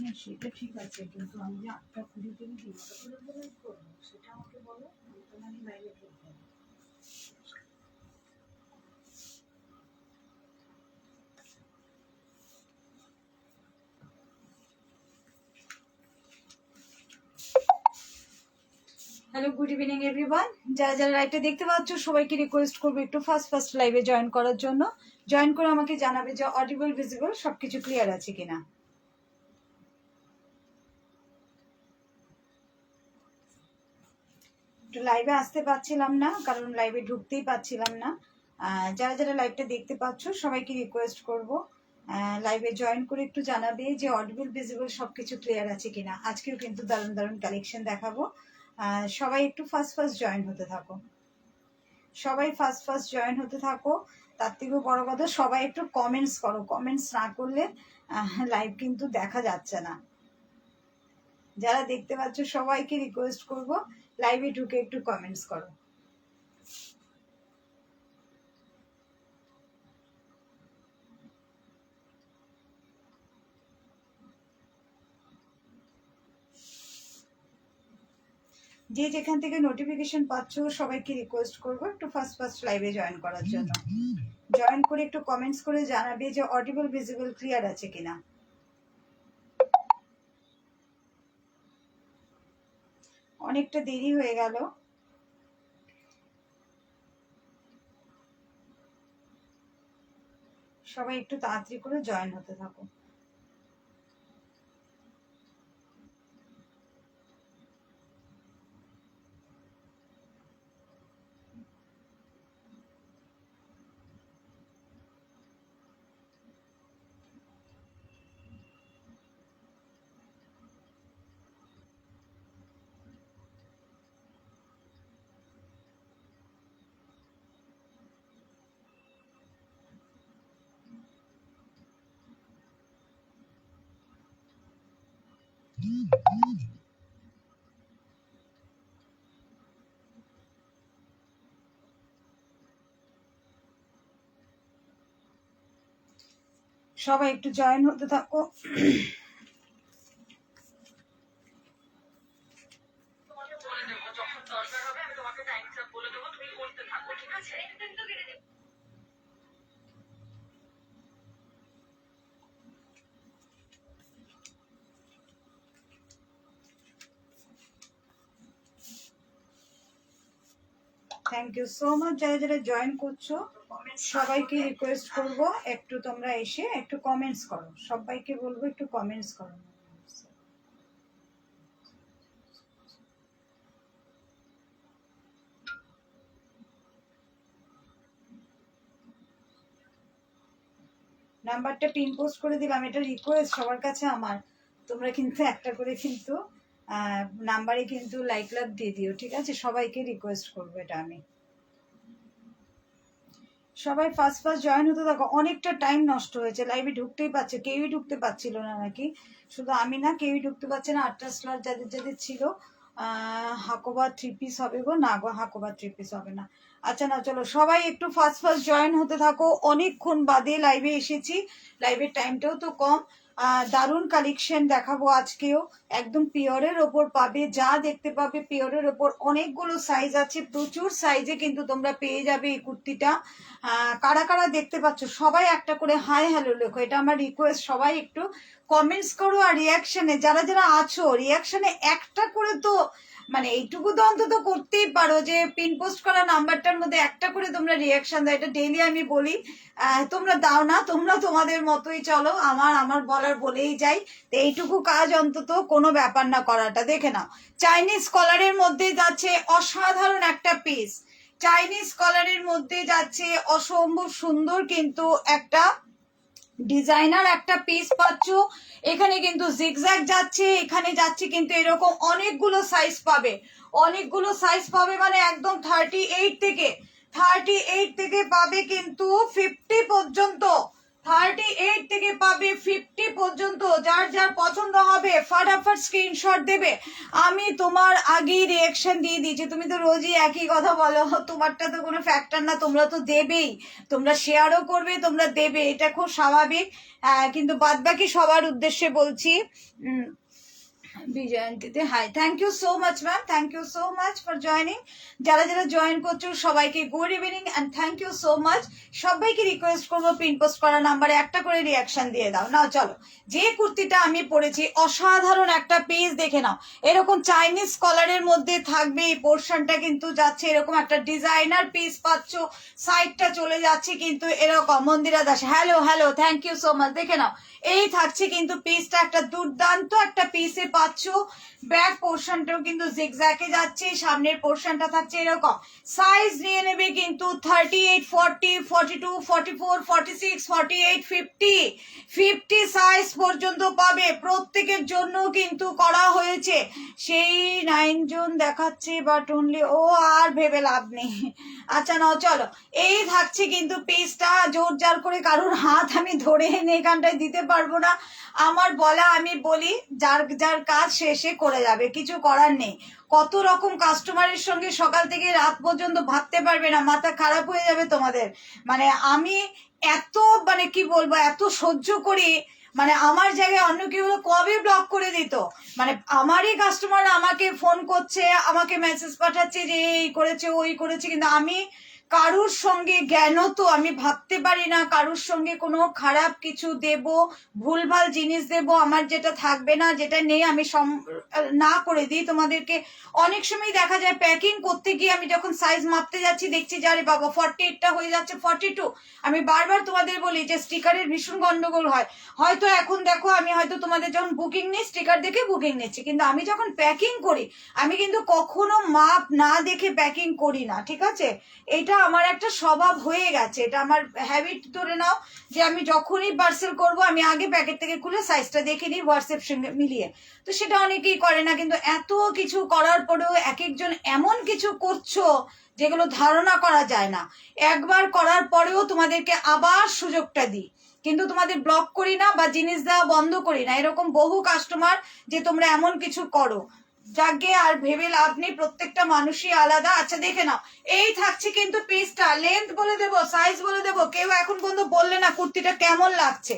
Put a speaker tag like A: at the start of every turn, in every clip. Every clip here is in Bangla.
A: হ্যাঁ সেটা ঠিক আছে, কিন্তু আমি যে 8টা 20 থেকে 3টা পর্যন্ত লাইভ করবো সেটা আমাকে বলো, তাহলে আমি লাইভে ঢুকবো। Hello, good evening everyone. যারা যারা লাইভটা দেখতে পাচ্ছ সবাইকে রিকোয়েস্ট করবো একটু ফার্স্ট লাইভে জয়েন করার জন্য। জয়েন করে আমাকে জানাবে যে অডিবল ভিজিবল সবকিছু ক্লিয়ার আছে কিনা। একটু লাইভে আসতে পারছিলাম না, কারণ লাইভে ঢুকতেই পারছিলাম না। যারা যারা লাইভটা দেখতে পাচ্ছ সবাইকে রিকোয়েস্ট করব লাইভে জয়েন করে একটু জানাবে যে অডিবল ভিজিবল সবকিছু ক্লিয়ার আছে কিনা। আজকেও কিন্তু দারুণ দারুণ কালেকশন দেখাবো। সবাই একটু ফার্স্ট জয়েন হতে থাকো, সবাই ফার্স্ট জয়েন হতে থাকো। তার থেকেও বড় কথা, সবাই একটু কমেন্টস করো, কমেন্টস না করলে লাইভ কিন্তু দেখা যাচ্ছে না। যারা দেখতে পাচ্ছ সবাইকে রিকোয়েস্ট করব লাইভে ঢুকে একটু কমেন্টস করো। যে যেখান থেকে নোটিফিকেশন পাচ্ছ সবাইকে রিকোয়েস্ট করবো একটু ফার্স্ট লাইভে জয়েন করার জন্য। জয়েন করে একটু কমেন্টস করে জানাবে যে অডিবল ভিজিবল ক্লিয়ার আছে কিনা। অনেকটা দেরি হয়ে গেল, সবাই একটু তাড়াতাড়ি করে জয়েন হতে থাকো। সবাই একটু জয়েন হতে থাকো। Thank you so much. যারা যারা জয়েন করছো সবাইকে রিকোয়েস্ট করব একটু তোমরা এসে একটু কমেন্টস করো, সবাইকে বলবো একটু কমেন্টস করো। নাম্বারটা পিন পোস্ট করে দিলাম, এটা রিকোয়েস্ট সবার কাছে আমার, তোমরা কিন্তু একটা করে কিন্তু নাম্বারে কিন্তু লাইক লাভ দিয়ে দিও, ঠিক আছে? সবাইকে রিকোয়েস্ট করবো এটা আমি। সবাই ফার্স্ট জয়েন হতে থাকো। অনেকটা টাইম নষ্ট হয়েছে, লাইভে ঢুকতেই পারছে, কেউই ঢুকতে পারছিল না নাকি, শুধু আমি না, কেউই ঢুকতে পারছে না। 8টা স্লট যাদের যাদের ছিল হাকোবা 3 পিস হবে গো, না গো হাকোবা 3 পিস হবে না। আচ্ছা না, চলো সবাই একটু ফার্স্ট জয়েন হতে থাকো। অনেকক্ষণ বাদে লাইভে এসেছি, লাইভের টাইমটাও তো কম। দারুণ কালেকশন দেখাবো আজকেও, একদম পিওরের ওপর পাবে, যা দেখতে পাবে পিওরের ওপর। অনেকগুলো সাইজ আছে, প্রচুর সাইজে কিন্তু তোমরা পেয়ে যাবে এই কুর্তিটা। কারা কারা দেখতে পাচ্ছ সবাই একটা করে হাই হ্যালো লেখো, এটা আমার রিকোয়েস্ট। সবাই একটু কমেন্টস করো, আর রিয়াকশনে যারা যারা আছো রিয়াকশনে একটা করে তো মানে এইটুকু তো অন্তত করতেই পারো যে পিন পোস্ট করা নাম্বারটার মধ্যে একটা করে তোমরা রিয়াকশন দাও। এটা ডেইলি আমি বলি, তোমরা দাও না, তোমরা তোমাদের মতোই চলো, আমার বলার বলেই যাই। তো এইটুকু কাজ অন্তত কোনো ব্যাপার না করাটা, দেখে নাও। চাইনিজ কলারের মধ্যে যাচ্ছে অসাধারণ একটা পিস, চাইনিজ কলারের মধ্যে যাচ্ছে অসম্ভব সুন্দর কিন্তু একটা ডিজাইনার একটা পিস পাচ্ছ। এখানে কিন্তু জিগজ্যাগ যাচ্ছে, এখানে যাচ্ছে কিন্তু এরকম অনেকগুলো সাইজ পাবে, অনেকগুলো সাইজ পাবে, মানে একদম 38 থেকে পাবে কিন্তু 50 পর্যন্ত, 38 থেকে পাবে 50 পর্যন্ত। যার যার পছন্দ হবে ফাটাফাট স্ক্রিনশট দেবে। আমি তোমার আগেই রিয়াকশন দিয়ে দিয়েছি, তুমি তো রোজই একই কথা বলো, তোমারটা তো কোনো ফ্যাক্টর না, তোমরা তো দেবেই, তোমরা শেয়ারও করবে, তোমরা দেবে, এটা খুব স্বাভাবিক। কিন্তু বাদ বাকি সবার উদ্দেশ্যে বলছি, বিজয়ন্তীতে hi, thank you so much ma'am, thank you so much for joining. যারা যারা জয়েন করছো সবাইকে good evening and thank you so much. সবাইকে রিকোয়েস্ট করবো পিন পোস্ট করা নাম্বারে একটা করে রিয়াকশন দিয়ে দাও। নাও চলো, যে কুর্তিটা আমি পরেছি অসাধারণ একটা পিস দেখে নাও, এরকম চাইনিজ কলারের মধ্যে থাকবে, এই পোর্শনটা কিন্তু যাচ্ছে এরকম একটা ডিজাইনার পিস পাচ্ছ, সাইডটা চলে যাচ্ছে কিন্তু এরকম। Mandira Das hello hello, thank you so much. দেখে নাও, এই থাকছে কিন্তু পিসটা একটা দুর্দান্ত একটা পিসে পাচ্ছ। ব্যাক পোর্শনটাও কিন্তু জিগজ্যাগে যাচ্ছে, সামনের পোর্শনটা থাকছে এরকম। সাইজ নিয়ে নেবে কিন্তু 38, 40, 42, 44, 46, 48, 50, 50 সাইজ পর্যন্ত পাবে। প্রত্যেকের জন্য কিন্তু করা হয়েছে। সেই 9 জন দেখাচ্ছে বাট অনলি, ও আর ভেবে লাভ নেই। আচ্ছা নাও চলো, এই থাকছে কিন্তু পিসটা। জোর জার করে কারোর হাত আমি ধরে এনে এখানটায় দিতে পারবো না, আমার বলা আমি বলি, যার যার কাজ শেষে করে যাবে, কিছু করার নেই। কত রকম কাস্টমারের সঙ্গে সকাল থেকে রাত পর্যন্ত ভাবতে পারবে না, মাথা খারাপ হয়ে যাবে তোমাদের। মানে আমি এত মানে কি বলবো, এত সহ্য করি, মানে আমার জায়গায় অন্য কেউ কবে ব্লক করে দিত। মানে আমারই কাস্টমার আমাকে ফোন করছে, আমাকে মেসেজ পাঠাচ্ছে যে এই করেছে ওই করেছে, কিন্তু আমি কারুর সঙ্গে জ্ঞান তো আমি ভাবতে পারি না কারুর সঙ্গে কোনো খারাপ কিছু দেব, ভুলভাল জিনিস দেব, আমার যেটা থাকবে না, যেটা নেই আমি না করে দিই তোমাদেরকে। অনেক সময় দেখা যায় প্যাকিং করতে গিয়ে আমি যখন সাইজ মাপতে যাচ্ছি দেখছি যে আরে বাবা 48টা হয়ে যাচ্ছে 42। আমি বারবার তোমাদের বলি যে স্টিকারের ভীষণ গন্ডগোল হয়। হয়তো এখন দেখো আমি হয়তো তোমাদের যখন বুকিং নিই স্টিকার দেখে বুকিং নিচ্ছি, কিন্তু আমি যখন প্যাকিং করি আমি কিন্তু কখনো মাপ না দেখে প্যাকিং করি না, ঠিক আছে? এটা আমার একটা স্বভাব হয়ে গেছে, এটা আমার হ্যাবিট ধরে নাও, যে আমি যখনই পার্সেল করব আমি আগে প্যাকেট থেকে খুলে সাইজটা দেখে নিই হোয়াটসঅ্যাপ সঙ্গে মিলিয়ে। তো সেটা অনেকেই করে না, কিন্তু এত কিছু করার পরেও এক একজন এমন কিছু করছো যেগুলো ধারণা করা যায় না। একবার করার পরেও তোমাদেরকে আবার সুযোগটা দিই, কিন্তু তোমাদের ব্লক করি না বা জিনিস দেওয়া বন্ধ করি না। এরকম বহু কাস্টমার যে তোমরা এমন কিছু করো, যাকে আর ভেবে লাভ নেই, প্রত্যেকটা মানুষই আলাদা। আচ্ছা দেখে নাও, এই থাকছে কিন্তু পিসটা, লেন্থ বলে দেবো, সাইজ বলে দেবো। কেউ এখন পর্যন্ত বললে না কুর্তিটা কেমন লাগছে,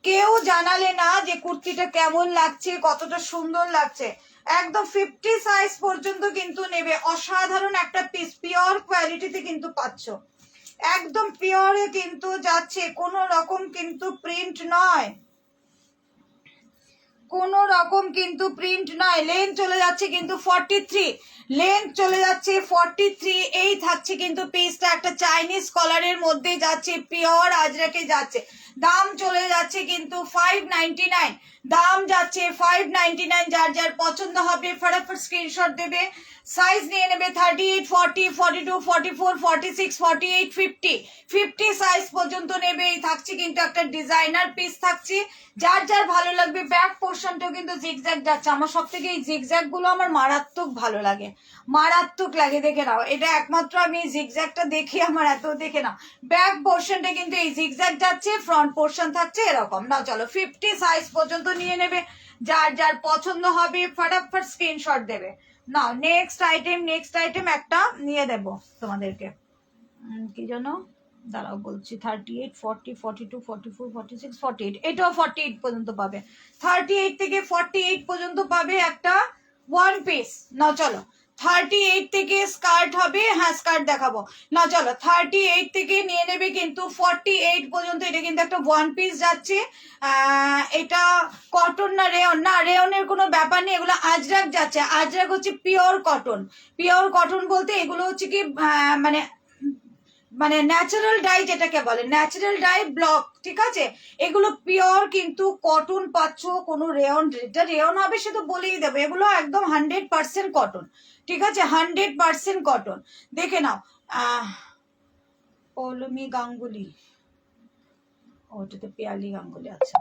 A: কেউ জানালে না যে কুর্তিটা কেমন লাগছে, কতটা সুন্দর লাগছে। একদম 50 সাইজ পর্যন্ত কিন্তু নেবে, অসাধারণ একটা পিস, পিওর কোয়ালিটিতে কিন্তু পাচ্ছ, একদম পিওরে কিন্তু যাচ্ছে, কোনো রকম কিন্তু প্রিন্ট নয়, কোনো রকম কিন্তু প্রিন্ট নয়। লেন্থ চলে যাচ্ছে কিন্তু 43, লেন্থ চলে যাচ্ছে 43। এই থাকছে কিন্তু পিসটা একটা চাইনিজ কলারের মধ্যে যাচ্ছে, পিওর আজরাকে যাচ্ছে। দাম চলে যাচ্ছে কিন্তু 599, দাম যাচ্ছে 599। যার যার পছন্দ হবে ফটাফট স্ক্রিনশট দেবে, সাইজ নিয়ে নেবে 38, 40, 42, 44, 46, 48, 50, 50 সাইজ পর্যন্ত নেবে। এই থাকছে কিন্তু একটা ডিজাইনার পিস থাকছে, যার যার ভালো লাগবে। ব্যাক পোর্শনটাও কিন্তু জিগজ্যাগ যাচ্ছে, আমার সব থেকে এই জিগজ্যাগ গুলো আমার মারাত্মক ভালো লাগে, মারাত্মক লাগে। দেখে নাও, এটা একমাত্র আমি জিগজ্যাগটা দেখি, আমার এত দেখে নাও। ব্যাক পোর্শনটা কিন্তু এই জিগজ্যাগ যাচ্ছে, ফ্রন্ট পোর্শন থাকছে এরকম। নাও চলো, 50 সাইজ পর্যন্ত নিয়ে নেবে, যার যার পছন্দ হবে ফটাফট স্ক্রিনশট দেবে। নাও নেক্সট আইটেম একটা নিয়ে দেব তোমাদেরকে, কি যেন, দাঁড়াও বলছি, 38, 40, 42, 44, 46, 48, এটাও 48 পর্যন্ত পাবে। 38 থেকে 48 পর্যন্ত পাবে একটা ওয়ান পিস। না চলো, 38 থেকে স্কার্ট হবে, হ্যাঁ স্কার্ট দেখাবো। না চলো, 38 থেকে নিয়ে নেবে কিন্তু 48 পর্যন্ত। এটা কিন্তু একটা ওয়ান পিস যাচ্ছে। এটা কটন না রেয়ন, না রেয়নের কোনো ব্যাপার নেই, এগুলো আজরাক যাচ্ছে। আজরাক হচ্ছে পিওর কটন, পিওর কটন বলতে এগুলো হচ্ছে কি মানে মানে ন্যাচারাল ডাই, যেটাকে বলে ন্যাচারাল ডাই ব্লক, ঠিক আছে? এগুলো পিওর কিন্তু কটন পাচ্ছ, কোনো রেয়ন, যেটা রেয়ন হবে সে তো বলেই দেবে, এগুলো একদম 100% কটন, ঠিক আছে? 100% কটন। দেখে নাও, পৌলমি গাঙ্গুলি, ওটাতে পিয়ালি গাঙ্গুলি, আচ্ছা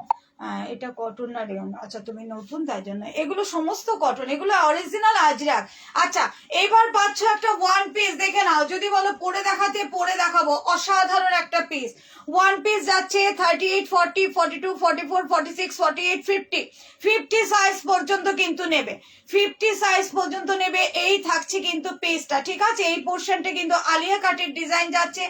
A: এটা কটন না রেয়ন? আচ্ছা তুমি নতুন তাই জন্য। এগুলো সমস্ত কটন, এগুলো অরিজিনাল আজরাক। আচ্ছা এবার পাচ্ছ একটা ওয়ান পিস, দেখে নাও। যদি বলো পরে দেখাতে, পরে দেখাবো। অসাধারণ একটা পিস ওয়ান পিস যাচ্ছে 38, 40, 42, 44, 46, 48, 50, 50 সাইজ পর্যন্ত কিন্তু নেবে, 50 সাইজ পর্যন্ত নেবে। এই থাকছে কিন্তু পিসটা, ঠিক আছে? এই পোর্শনটা কিন্তু আলিয়া কাটের ডিজাইন যাচ্ছে।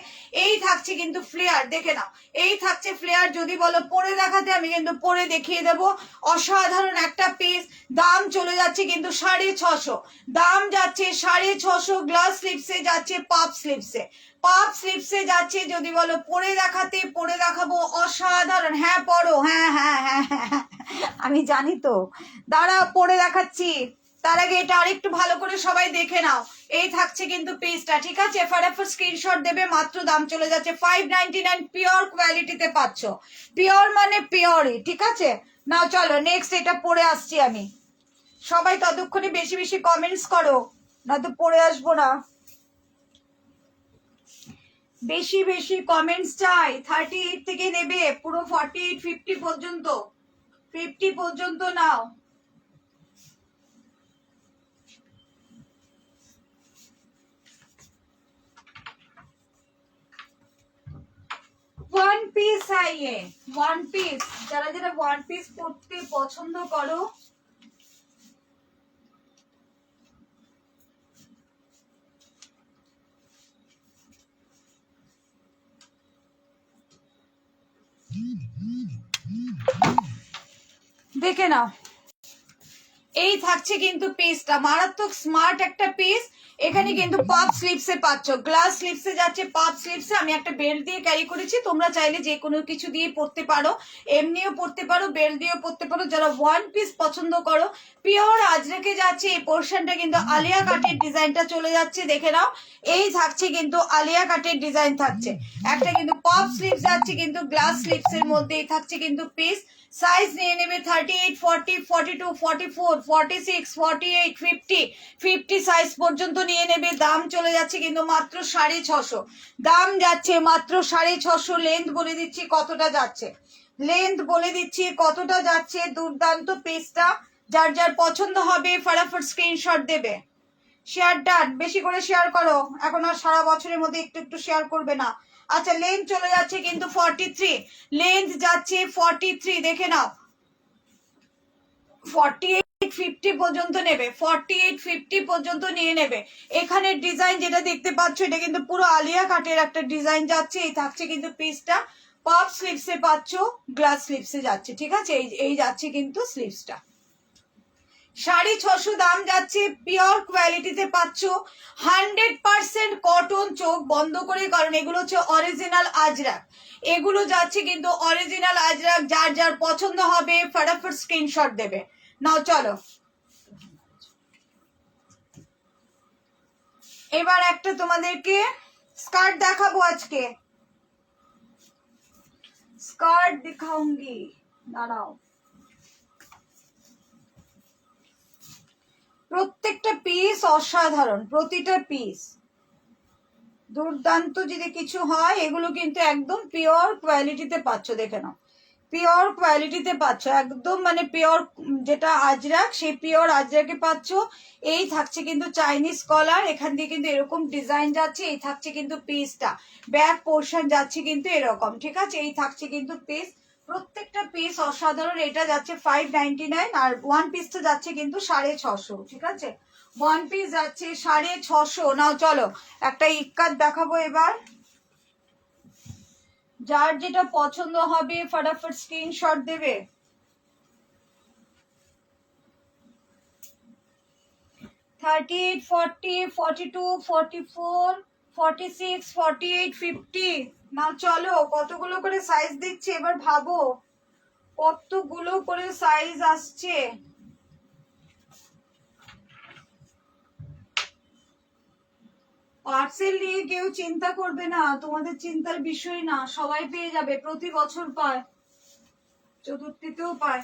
A: এই থাকছে কিন্তু ফ্লেয়ার, দেখে নাও। এই থাকছে ফ্লেয়ার। যদি বলো পরে দেখাতে, আমি কিন্তু পরে দেখিয়ে দেবো। অসাধারণ একটা পিস। দাম চলে যাচ্ছে কিন্তু 650, দাম যাচ্ছে 650। গ্লাস স্লিপসে যাচ্ছে, পাপ স্লিপসে, পাপ স্লিপসে যাচ্ছে। যদি বলো পরে দেখাতে, পরে দেখাবো। অসাধারণ। হ্যাঁ পরো, হ্যাঁ হ্যাঁ হ্যাঁ হ্যাঁ, আমি জানি তো। দাঁড়া পরে দেখাচ্ছি, তার আগে এটা আরেকটু ভালো করে সবাই দেখে নাও। এই থাকছে কিন্তু পিসটা, ঠিক আছে? ফটাফট স্ক্রিনশট দেবে। মাত্র দাম চলে যাচ্ছে 599। পিওর কোয়ালিটিতে পাচ্ছ, পিওর মানে পিওরই, ঠিক আছে? নাও চলো নেক্সট এটা পরে আসছি আমি। সবাই ততক্ষণে বেশি বেশি কমেন্টস করো, না তো পরে আসবো না। বেশি বেশি কমেন্টস চাই। 38 থেকে নেবে পুরো 48, 50 পর্যন্ত, 50 পর্যন্ত নাও। ওয়ান পিস আইয়ে, ওয়ান পিস, যারা যারা ওয়ান পিস পড়তে পছন্দ করো, দেখে নাও। এই থাকছে কিন্তু পিসটা, মারাত্মক স্মার্ট একটা পিস। এখানে কিন্তু পাপ স্লিপসে পাচ্ছ, গ্লাস স্লিপসে যাচ্ছে, পাপ স্লিপসে। আমি একটা বেল্ট দিয়ে ক্যারি করেছি, তোমরা চাইলে যে কোনো কিছু দিয়ে পরতে পারো, এমনিও পরতে পারো, বেল্ট দিয়েও পরতে পারো। যারা ওয়ান পিস পছন্দ করো, পিওর আজরাকে যাচ্ছে। এই পোর্শনটা কিন্তু আলিয়া কাটের ডিজাইনটা চলে যাচ্ছে, দেখে নাও। এই থাকছে কিন্তু আলিয়া কাটের ডিজাইন থাকছে। একটা কিন্তু পপ স্লিপস যাচ্ছে কিন্তু গ্লাস স্লিপসের মধ্যেই থাকছে কিন্তু পিস। সাইজ নিয়ে নেবে 38, 40, 42, 44, 46, 48, 50, 50 সাইজ পর্যন্ত নিয়ে নেবে। দাম চলে যাচ্ছে কিন্তু মাত্র 650, দাম যাচ্ছে মাত্র 650। লেন্থ বলে দিচ্ছি কতটা যাচ্ছে, লেন্থ বলে দিচ্ছি কতটা যাচ্ছে। দুর্দান্ত পিসটা, যার যার পছন্দ হবে ফটাফট স্ক্রিনশট দেবে। শেয়ার ডান, বেশি করে শেয়ার করো। এখন আর সারা বছরের মধ্যে একটু একটু শেয়ার করবে না। আচ্ছা লেন্থ চলে যাচ্ছে কিন্তু 43, লেন্থ যাচ্ছে 43, দেখে নাও। 48, 50 পর্যন্ত নেবে, 48, 50 পর্যন্ত নিয়ে নেবে। এখানে ডিজাইন যেটা দেখতে পাচ্ছ, এটা কিন্তু পুরো আলিয়া কাটের একটা ডিজাইন যাচ্ছে। এই থাকছে কিন্তু পিসটা, পাপ স্লিপসে পাচ্ছ, গ্লাস স্লিপসে যাচ্ছে, ঠিক আছে? এই যাচ্ছে কিন্তু স্লিপসটা। 650 দাম যাচ্ছে। পিওর কোয়ালিটিতে পাচ্ছ, 100% কটন। চোখ বন্ধ করে, কারণ এগুলো হচ্ছে অরিজিনাল আজরাক, এগুলো যাচ্ছে কিন্তু অরিজিনাল আজরাক। যার যার পছন্দ হবে ফটাফট স্ক্রিনশট দেবে। নাও চলো এবার একটা তোমাদেরকে স্কার্ট দেখাবো আজকে, স্কার্ট দিখাউঙ্গি, দাঁড়াও। প্রত্যেকটা পিস অসাধারণ, প্রতিটা পিস দুর্দান্ত। যদি কিছু হয়, এগুলো কিন্তু একদম পিওর কোয়ালিটিতে পাচ্ছ, দেখে নাও। পিওর কোয়ালিটিতে পাচ্ছ, একদম মানে পিওর যেটা আজরাক, সেই পিওর আজরাকে পাচ্ছ। এই থাকছে কিন্তু চাইনিজ কলার, এখান দিয়ে কিন্তু এরকম ডিজাইন যাচ্ছে। এই থাকছে কিন্তু পিসটা, ব্যাক পোর্শন যাচ্ছে কিন্তু এরকম, ঠিক আছে? এই থাকছে কিন্তু পিস, প্রত্যেকটা পিস অসাধারণ। এটা যাচ্ছে 599, আর ওয়ান পিসটা যাচ্ছে কিন্তু 650, ঠিক আছে? ওয়ান পিস যাচ্ছে 650। নাও চলো একটা ইক্কাত দেখাবো এবার। যার যেটা পছন্দ হবে ফটাফট স্ক্রিনশট দেবে। Thirty eight, 40, 42, 44, 46, 48, 50। না চলো কতগুলো করে সাইজ দিচ্ছে এবার ভাবো, কতগুলো করে সাইজ আসছে। পার্সেল নিয়ে কেউ চিন্তা করবে না, তোমাদের চিন্তার বিষয় না, সবাই পেয়ে যাবে। প্রতি বছর পায়, চতুর্থীতেও পায়,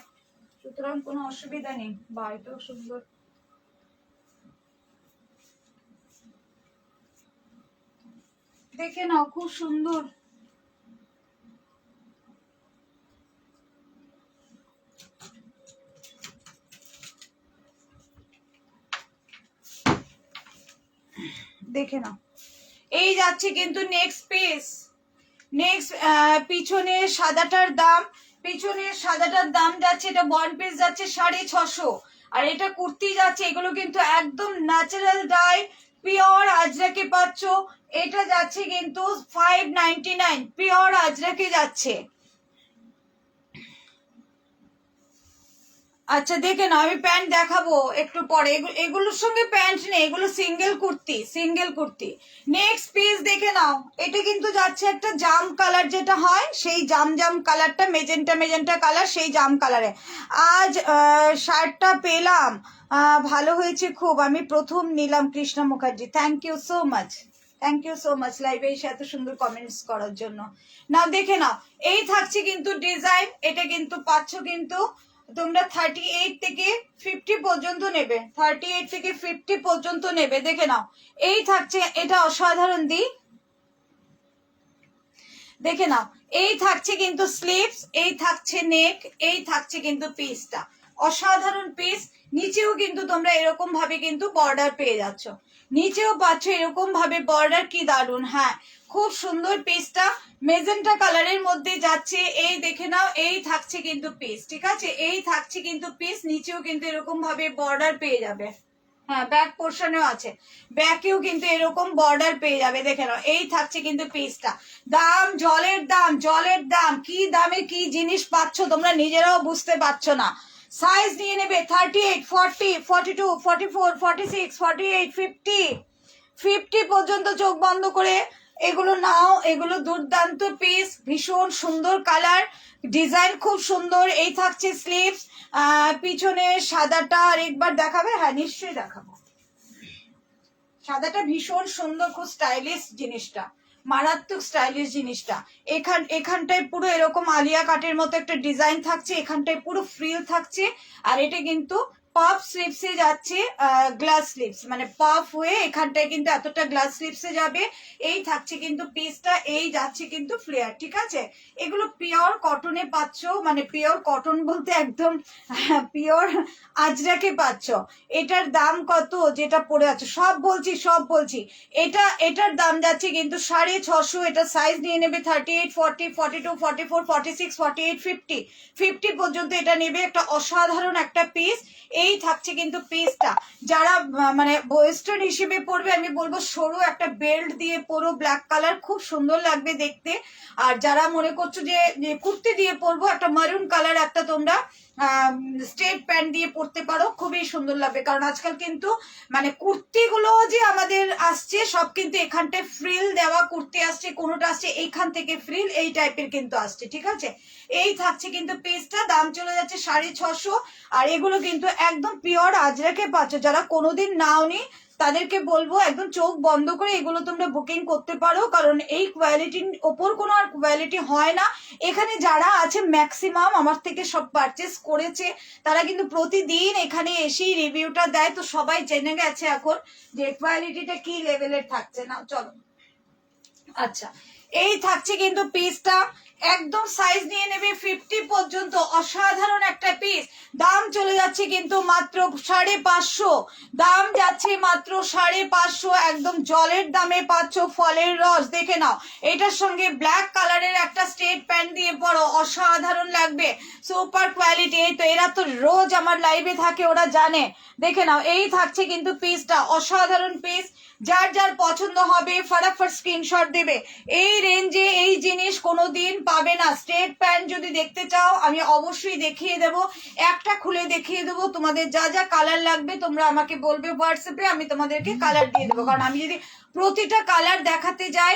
A: সুতরাং কোনো অসুবিধা নেই। বাড়িটাও সুন্দর, দেখে নাও, খুব সুন্দর। দেখে নাও, এই যাচ্ছে কিন্তু নেক্সট পিস। নেক্সট পিছনের সাদাটার দাম যাচ্ছে, এটা ওয়ান পিস যাচ্ছে 650, আর এটা কুর্তি যাচ্ছে, এগুলো কিন্তু একদম ন্যাচারাল ডাই পিওর আজরাকে পাচ্ছ। এটা যাচ্ছে কিন্তু 599, পিওর আজরাকে যাচ্ছে। আচ্ছা দেখে না, আমি প্যান্ট দেখাবো একটু পরে, এগুলোর সঙ্গে প্যান্ট নেই, এগুলো সিঙ্গেল কুর্তি। নেক্সট পিস দেখে নাও, এটা কিন্তু যাচ্ছে একটা জাম কালার, যেটা হয় সেই জাম কালারটা, মেজেন্টা কালার, সেই জাম কালারে। আজ শার্টটা পেলাম, ভালো হয়েছে খুব, আমি প্রথম নিলাম। Krishna Mukherjee, thank you so much লাইভে এসে এত সুন্দর কমেন্টস করার জন্য। নাও দেখে নাও, এই থাকছে কিন্তু ডিজাইন, এটা কিন্তু পাচ্ছ কিন্তু তোমরা 38 থেকে 50 পর্যন্ত নেবে, 38 থেকে 50 পর্যন্ত নেবে। দেখে নাও, এই থাকছে, এটা অসাধারণ দেখে নাও, এই থাকছে কিন্তু স্লিভস, এই থাকছে নেক, এই থাকছে কিন্তু পিসটা, অসাধারণ পিস। নিচেও কিন্তু তোমরা এরকম ভাবে কিন্তু বর্ডার পেয়ে যাচ্ছ, নিচেও পাচ্ছ এরকম ভাবে বর্ডার, কি দারুন। হ্যাঁ, খুব সুন্দর পিসটা, মেজেন্টা কালারের মধ্যে যাচ্ছে। এই দেখে নাও, এই থাকছে কিন্তু পিস, ঠিক আছে, এই থাকছে কিন্তু পিস, নিচেও কিন্তু এরকম ভাবে বর্ডার পেয়ে যাবে। হ্যাঁ, ব্যাক পোর্শনেও আছে, ব্যাকেও কিন্তু এরকম বর্ডার পেয়ে যাবে। দেখে নাও, এই থাকছে কিন্তু পিসটা। দাম জলের দাম, কি দামে কি জিনিস পাচ্ছ তোমরা নিজেরাও বুঝতে পারছো না। সাইজ নিয়ে নেবে 38, 40, 42, 44, 46, 48, 50 পর্যন্ত চোখ বন্ধ করে এগুলো নাও। এগুলো দুর্দান্ত পিস, ভীষণ সুন্দর কালার, ডিজাইন খুব সুন্দর। এই থাকছে স্লিভস, পিছনে সাদাটা আর একবার দেখাবে? হ্যাঁ নিশ্চয়ই দেখাবো। সাদাটা ভীষণ সুন্দর, খুব স্টাইলিশ জিনিসটা, মারাত্মক স্টাইলিশ জিনিসটা। এখানটায় পুরো এরকম আলিয়া কাটের মতো একটা ডিজাইন থাকছে, এখানটায় পুরো ফ্রিল থাকছে, আর এটা কিন্তু পাফ স্লিভসে যাচ্ছে, গ্লাস স্লিভস, মানে পাফ হয়ে এখানটায় কিন্তু এতটা গ্লাস স্লিভসে যাবে। এই থাকছে কিন্তু পিসটা, এই যাচ্ছে কিন্তু ফ্লেয়ার, ঠিক আছে। এগুলো পিওর কটনে পাচ্ছ, মানে পিওর কটন বলতে একদম পিওর আজরাকে পাচ্ছ। এটার দাম কত যেটা পড়ে আছে, সব বলছি। এটার দাম যাচ্ছে কিন্তু 650, এটা সাইজ নিয়ে নেবে 38, 40, 42, 44, 46, 48, 50 পর্যন্ত এটা নেবে। একটা অসাধারণ একটা পিস, এই থাকছে কিন্তু পিসটা। যারা মানে ওয়েস্টার্ন হিসেবে পরবে, আমি বলবো সরু একটা বেল্ট দিয়ে পরো, ব্ল্যাক কালার, খুব সুন্দর লাগবে দেখতে। আর যারা মনে করছো যে কুর্তি দিয়ে পরবো, একটা মারুন কালার একটা তোমরা স্ট্রেট প্যান্ট দিয়ে পরতে পারো, খুবই সুন্দর লাগবে। কারণ আজকাল কিন্তু মানে কুর্তিগুলো যে আমাদের আসছে, সব কিন্তু এখানটায় ফ্রিল দেওয়া কুর্তি আসছে, কোনোটা আসছে এইখান থেকে ফ্রিল, এই টাইপের কিন্তু আসছে, ঠিক আছে। এই থাকছে কিন্তু পিসটা, দাম চলে যাচ্ছে 650। আর এগুলো কিন্তু একদম পিওর আজরাকে পাচ্ছ। যারা কোনোদিন নাওনি তাদেরকে বলবো একদম চোখ বন্ধ করে এগুলো তোমরা বুকিং করতে পারো, কারণ এই কোয়ালিটির ওপর কোনো আর কোয়ালিটি হয় না। এখানে যারা আছে ম্যাক্সিমাম আমার থেকে সব পারচেস করেছে, তারা কিন্তু প্রতিদিন এখানে এসেই রিভিউটা দেয়, তো সবাই জেনে গেছে এখন যে কোয়ালিটিটা কি লেভেলের থাকছে। না চলো, আচ্ছা, এই থাকছে কিন্তু পিসটা, একদম সাইজ নিয়ে নেবে 50 পর্যন্ত, অসাধারণ একটা পিস। দাম চলে যাচ্ছে কিন্তু মাত্র 550, দাম যাচ্ছে মাত্র 550, একদম জলের দামে পাচ্ছ, ফলের রস। দেখে নাও, এটার সঙ্গে ব্ল্যাক কালারের একটা স্ট্রেট প্যান্ট দিয়ে পরো, অসাধারণ লাগবে, সুপার কোয়ালিটি। এই তো এরা তো রোজ আমার লাইভে থাকে, ওরা জানে। দেখে নাও, এই থাকছে কিন্তু পিসটা, অসাধারণ পিস। যার যার পছন্দ হবে ফটাফট স্ক্রিনশট দেবে। এই রেঞ্জে এই জিনিস কোনোদিন পাবে না। স্ট্রেট প্যান্ট যদি দেখতে চাও আমি অবশ্যই দেখিয়ে দেব, একটা খুলে দেখিয়ে দেবো। তোমাদের যা যা কালার লাগবে তোমরা আমাকে বলবে হোয়াটসঅ্যাপে, আমি তোমাদেরকে কালার দিয়ে দেবো। কারণ আমি যদি প্রতিটা কালার দেখাতে যাই,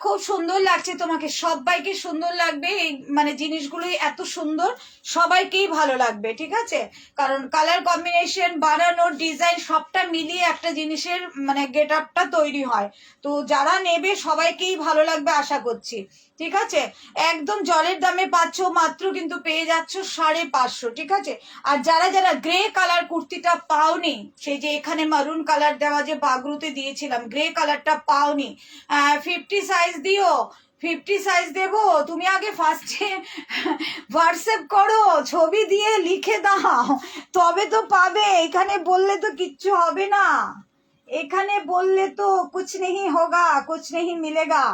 A: খুব সুন্দর লাগছে তোমাকে, সবাইকে সুন্দর লাগবে। এই মানে জিনিসগুলোই এত সুন্দর, সবাইকেই ভালো লাগবে, ঠিক আছে। কারণ কালার কম্বিনেশন, বানানোর ডিজাইন সবটা মিলিয়ে একটা জিনিসের মানে গেট আপটা তৈরি হয়। তো যারা নেবে সবাইকেই ভালো লাগবে আশা করছি, ঠিক আছে। একদম জলের দামে পাচ্ছ, মাত্র কিন্তু পেয়ে যাচ্ছ 550, ঠিক আছে। আর যারা যারা গ্রে কালার কুর্তিটা পাওনি, সেই যে এখানে মারুন কালার দেওয়া যে বাগরুতে দিয়েছিলাম, গ্রে কালারটা পাওনি, 50 সাইজ দিও, 50 সাইজ দেবো। তুমি আগে ফার্স্টে হোয়াটসঅ্যাপ করো, ছবি দিয়ে লিখে দাও, তবে তো পাবে। এখানে বললে তো কিচ্ছু হবে না, এখানে বললে তো কুছ নেই হোগা, কুছ নেই মিলেগা।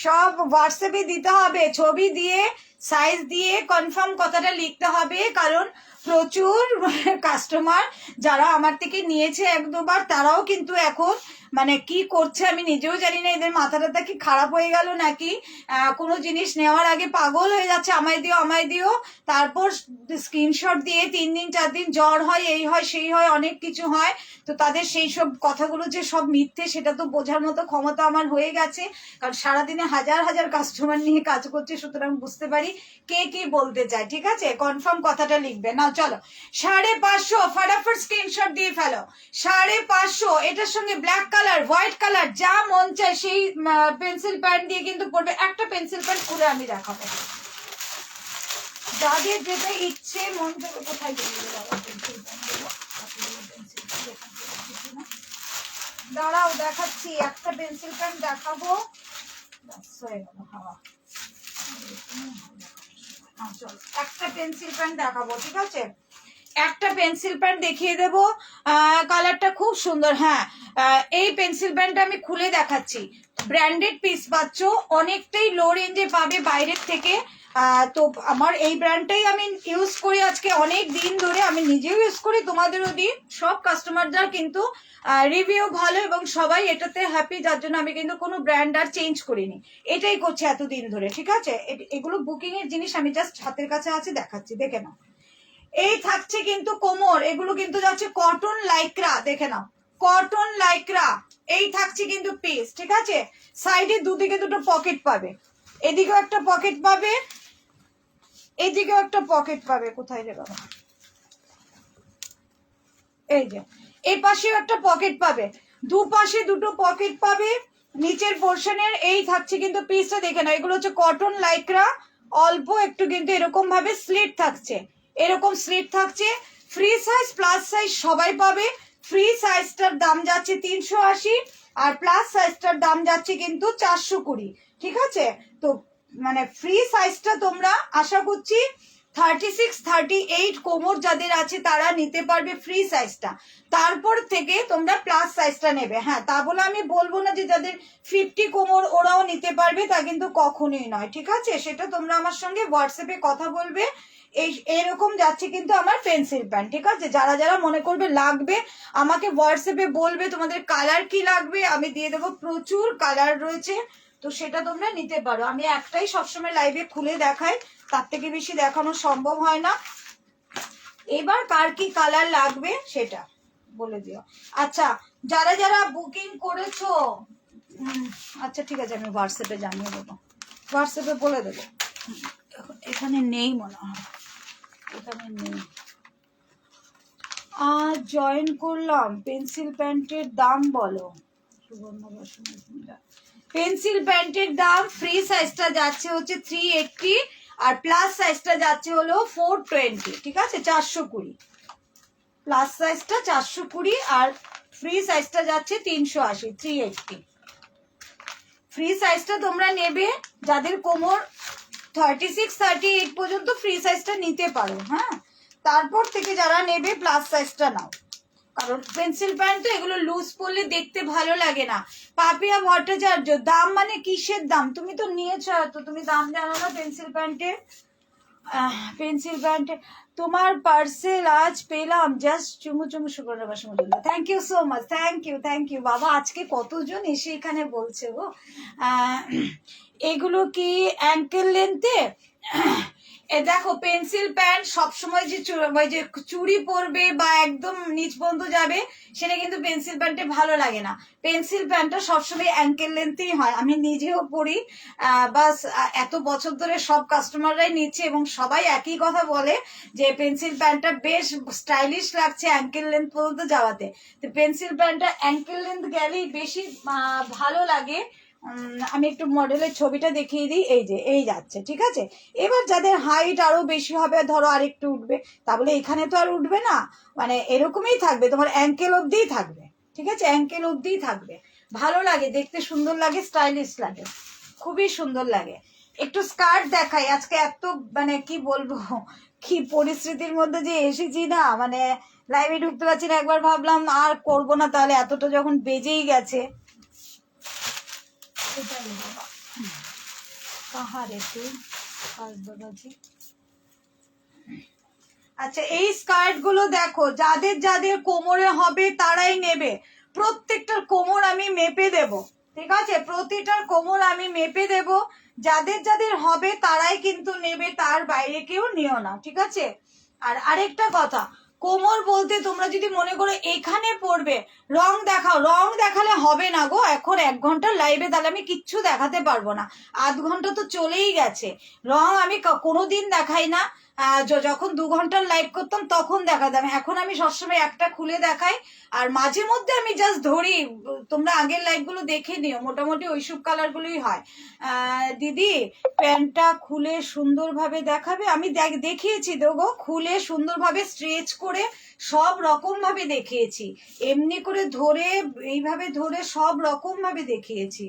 A: সব হোয়াটসঅ্যাপে দিতে হবে, ছবি দিয়ে সাইজ দিয়ে কনফার্ম কথাটা লিখতে হবে, কারণ প্রচুর কাস্টমার যারা আমার থেকে নিয়েছে এক দুবার তারাও কিন্তু এখন মানে কি করছে আমি নিজেও জানি না, এদের মাথাটা কি খারাপ হয়ে গেল নাকি, কোনো জিনিস নেওয়ার আগে পাগল হয়ে যাচ্ছে, আমায় দিও আমায় দিও, তারপর স্ক্রিনশট দিয়ে 3 দিন 4 দিন জ্বর হয়, এই হয় সেই হয়, অনেক কিছু হয়। তো তাদের সেই সব কথাগুলো যে সব মিথ্যে সেটা তো বোঝার মতো ক্ষমতা আমার হয়ে গেছে, কারণ সারাদিনে হাজার হাজার কাস্টমার নিয়ে কাজ করছে, সুতরাং বুঝতে পারি কে কি বলতে চায়। ঠিক আছে, কনফার্ম কথাটা লিখবে না। চলো 550 ফটাফট স্ক্রিনশট দিয়ে ফেলো। 550, এটার সঙ্গে ব্ল্যাক কালার, হোয়াইট কালার, যা মন চায় সেই পেন্সিল প্যান্ট দিয়ে কিন্তু পড়বে। একটা পেন্সিল প্যান্ট খুলে আমি দেখাবো, যাদের যেটা ইচ্ছে মন থেকে। কোথায় গেলে পেন্সিল প্যান্ট দেবো, দাঁড়াও দেখাচ্ছি, একটা পেন্সিল প্যান্ট দেখাবো। একটা পেন্সিল প্যান্ট দেখাবো, ঠিক আছে, একটা পেন্সিল প্যান্ট দেখিয়ে দেবো, কালারটা খুব সুন্দর। হ্যাঁ, এই পেন্সিল প্যান্টটা আমি খুলে দেখাচ্ছি, ব্র্যান্ডেড পিস পাচ্ছ, অনেকটাই লো রেঞ্জে পাবে বাইরের থেকে। তো আমার এই ব্র্যান্ডটাই আমি ইউজ করি আজকে অনেক দিন ধরে, আমি নিজেও ইউজ করি, তোমাদেরও দিই, সব কাস্টমাররা কিন্তু রিভিউ ভালো এবং সবাই এটাতে হ্যাপি, যার জন্য আমি কিন্তু কোনো ব্র্যান্ড আর চেঞ্জ করিনি, এটাই করছি এতদিন ধরে। ঠিক আছে, এগুলো বুকিং এর জিনিস, আমি জাস্ট হাতের কাছে আছে দেখাচ্ছি, দেখে নাও। এই থাকছে কিন্তু কোমর, এগুলো কিন্তু যাচ্ছে কটন লাইক্রা, দেখে নাও, কটন লাইক্রা, এই থাকছে কিন্তু পিস। ঠিক আছে, সাইডে দুদিকে দুটো পকেট পাবে, এদিকেও একটা পকেট পাবে, এদিকেও একটা পকেট পাবে, কোথায় রে বাবা, এই যে এই পাশেও একটা পকেট পাবে, দুপাশে দুটো পকেট পাবে নিচের পোর্শনের। এই থাকছে কিন্তু পিসটা, দেখে নাও, এগুলো হচ্ছে কটন লাইক্রা, অল্প একটু কিন্তু এরকম ভাবে স্লিট থাকছে, এরকম স্লিট থাকছে। ফ্রি সাইজ প্লাস সাইজ সবাই পাবে। ফ্রি সাইজটার দাম যাচ্ছে 380, আর প্লাস সাইজটার দাম যাচ্ছে কিন্তু 420। ঠিক আছে, তো মানে ফ্রি সাইজটা তোমরা আশা করছি 36 38 কোমর যাদের আছে তারা নিতে পারবে ফ্রি সাইজটা, তারপর থেকে তোমরা প্লাস সাইজটা নেবে। হ্যাঁ, তা বলে আমি বলবো না যে যাদের 50 কোমর ওরাও নিতে পারবে, তা কিন্তু কখনোই নয়। ঠিক আছে, সেটা তোমরা আমার সঙ্গে হোয়াটসঅ্যাপে কথা বলবে। এরকম যাচ্ছে কিন্তু আমার পেন্সিল প্যান্ট। ঠিক আছে, যারা যারা মনে করবে লাগবে আমাকে হোয়াটসঅ্যাপে বলবে তোমাদের কালার কি লাগবে, আমি দিয়ে দেবো, প্রচুর কালার রয়েছে, তো সেটা তোমরা নিতে পারো। আমি একটাই সবসময় লাইভে খুলে দেখাই, তার থেকে বেশি দেখানো সম্ভব হয় না। এবার কার কি কালার লাগবে সেটা বলে দিও। আচ্ছা, যারা যারা বুকিং করেছো, আচ্ছা ঠিক আছে, আমি হোয়াটসঅ্যাপে জানিয়ে দেবো, হোয়াটসঅ্যাপে বলে দেবো। এখানে নেই মনে হয়, এখানে নেই। আজ জয়েন করলাম, পেন্সিল প্যান্টের দাম বলো। পেন্সিল প্যান্টের দাম ফ্রি সাইজটা যাচ্ছে হচ্ছে 380, আর প্লাস সাইজটা যাচ্ছে হলো 420। ঠিক আছে, 420, প্লাস সাইজটা 420 আর ফ্রি সাইজটা যাচ্ছে 380, 380। ফ্রি সাইজটা তোমরা নেবে যাদের কোমর 36 38 পর্যন্ত ফ্রি সাইজটা নিতে পারো। হ্যাঁ, তারপর থেকে যারা নেবে প্লাস সাইজটা নাও, কারণ পেন্সিল প্যান্ট তো এগুলো লুজ পরলে দেখতে ভালো লাগে না। পাপিয়া ভট্টাচার্য, দাম মানে কিসের দাম, তুমি তো নিয়েছো, তো তুমি দাম জানো না পেন্সিল প্যান্টের। পেন্সিল প্যান্টে তোমার পার্সেল আজ পেলাম, জাস্ট চুমু চুমু সুবর্ণ বাসমুদুল্লাহ, thank you so much, thank you বাবা। আজকে কতজন এসে এখানে বলছে গো। এগুলো কি অ্যাঙ্কেল লেন্থে? এ দেখো, পেন্সিল প্যান্ট সবসময় যে চুড়ি পরবে বা একদম নিচ পর্যন্ত যাবে সেটা কিন্তু পেন্সিল প্যান্টে ভালো লাগে না। পেন্সিল প্যান্টটা সবসময় অ্যাঙ্কেল লেন্থেই হয়, আমি নিজেও পরি, বাস এত বছর ধরে সব কাস্টমাররাই নিচ্ছে এবং সবাই একই কথা বলে যে পেন্সিল প্যান্টটা বেশ স্টাইলিশ লাগছে অ্যাঙ্কেল লেন্থ পর্যন্ত যাওয়াতে। তো পেন্সিল প্যান্টটা অ্যাঙ্কেল লেন্থ গেলেই বেশি ভালো লাগে। আমি একটু মডেলের ছবিটা দেখিয়ে দিই, এই যে এই যাচ্ছে। ঠিক আছে, এবার যাদের হাইট আরো বেশি হবে, ধরো আর একটু উঠবে, তা বলে এখানে তো আর উঠবে না, মানে এরকমই থাকবে, তোমার অ্যাঙ্কেল অবধিই থাকবে। ঠিক আছে, অ্যাঙ্কেল অবধিই থাকবে, ভালো লাগে দেখতে, সুন্দর লাগে, স্টাইলিশ লাগে, খুবই সুন্দর লাগে। একটু স্কার্ট দেখাই আজকে, এত মানে কি বলবো, কি পরিস্থিতির মধ্যে যে এসেছি না, মানে লাইভে ঢুকতে পারছি না। একবার ভাবলাম আর করবো না, তাহলে এতটা যখন বেজেই গেছে। কাহারে তুই বাবাজি। আচ্ছা, এই স্কার্ট গুলো দেখো, যাদের যাদের কোমরে হবে তারাই নেবে। প্রত্যেকটার কোমর আমি মেপে দেব, ঠিক আছে? প্রতিটার কোমর আমি মেপে দেব। যাদের যাদের হবে তারাই কিন্তু নেবে, তার বাইরে কেউ নিও না, ঠিক আছে? আর আরেকটা কথা, কোমর বলতে তোমরা যদি মনে করো এখানে পড়বে, রং দেখাও, রং দেখালে হবে না গো। এখন 1 ঘন্টার লাইভে তাহলে আমি কিচ্ছু দেখাতে পারবো না, আধ ঘন্টা তো চলেই গেছে। রং আমি কোনোদিন দেখাই না। যখন 2 ঘন্টার লাইভ করতাম তখন দেখাতাম, এখন আমি সবসময় একটা খুলে দেখাই। আর মাঝে মধ্যে আমি জাস্ট ধরি, তোমরা আগের লাইভ গুলো দেখে নিও, মোটামুটি ওইসব কালার গুলোই হয়। দিদি প্যান্টটা খুলে সুন্দরভাবে দেখাবে, আমি দেখিয়েছি দেখো, খুলে সুন্দরভাবে স্ট্রেচ করে সব রকম ভাবে দেখিয়েছি, এমনি করে ধরে এইভাবে ধরে সব রকম ভাবে দেখিয়েছি,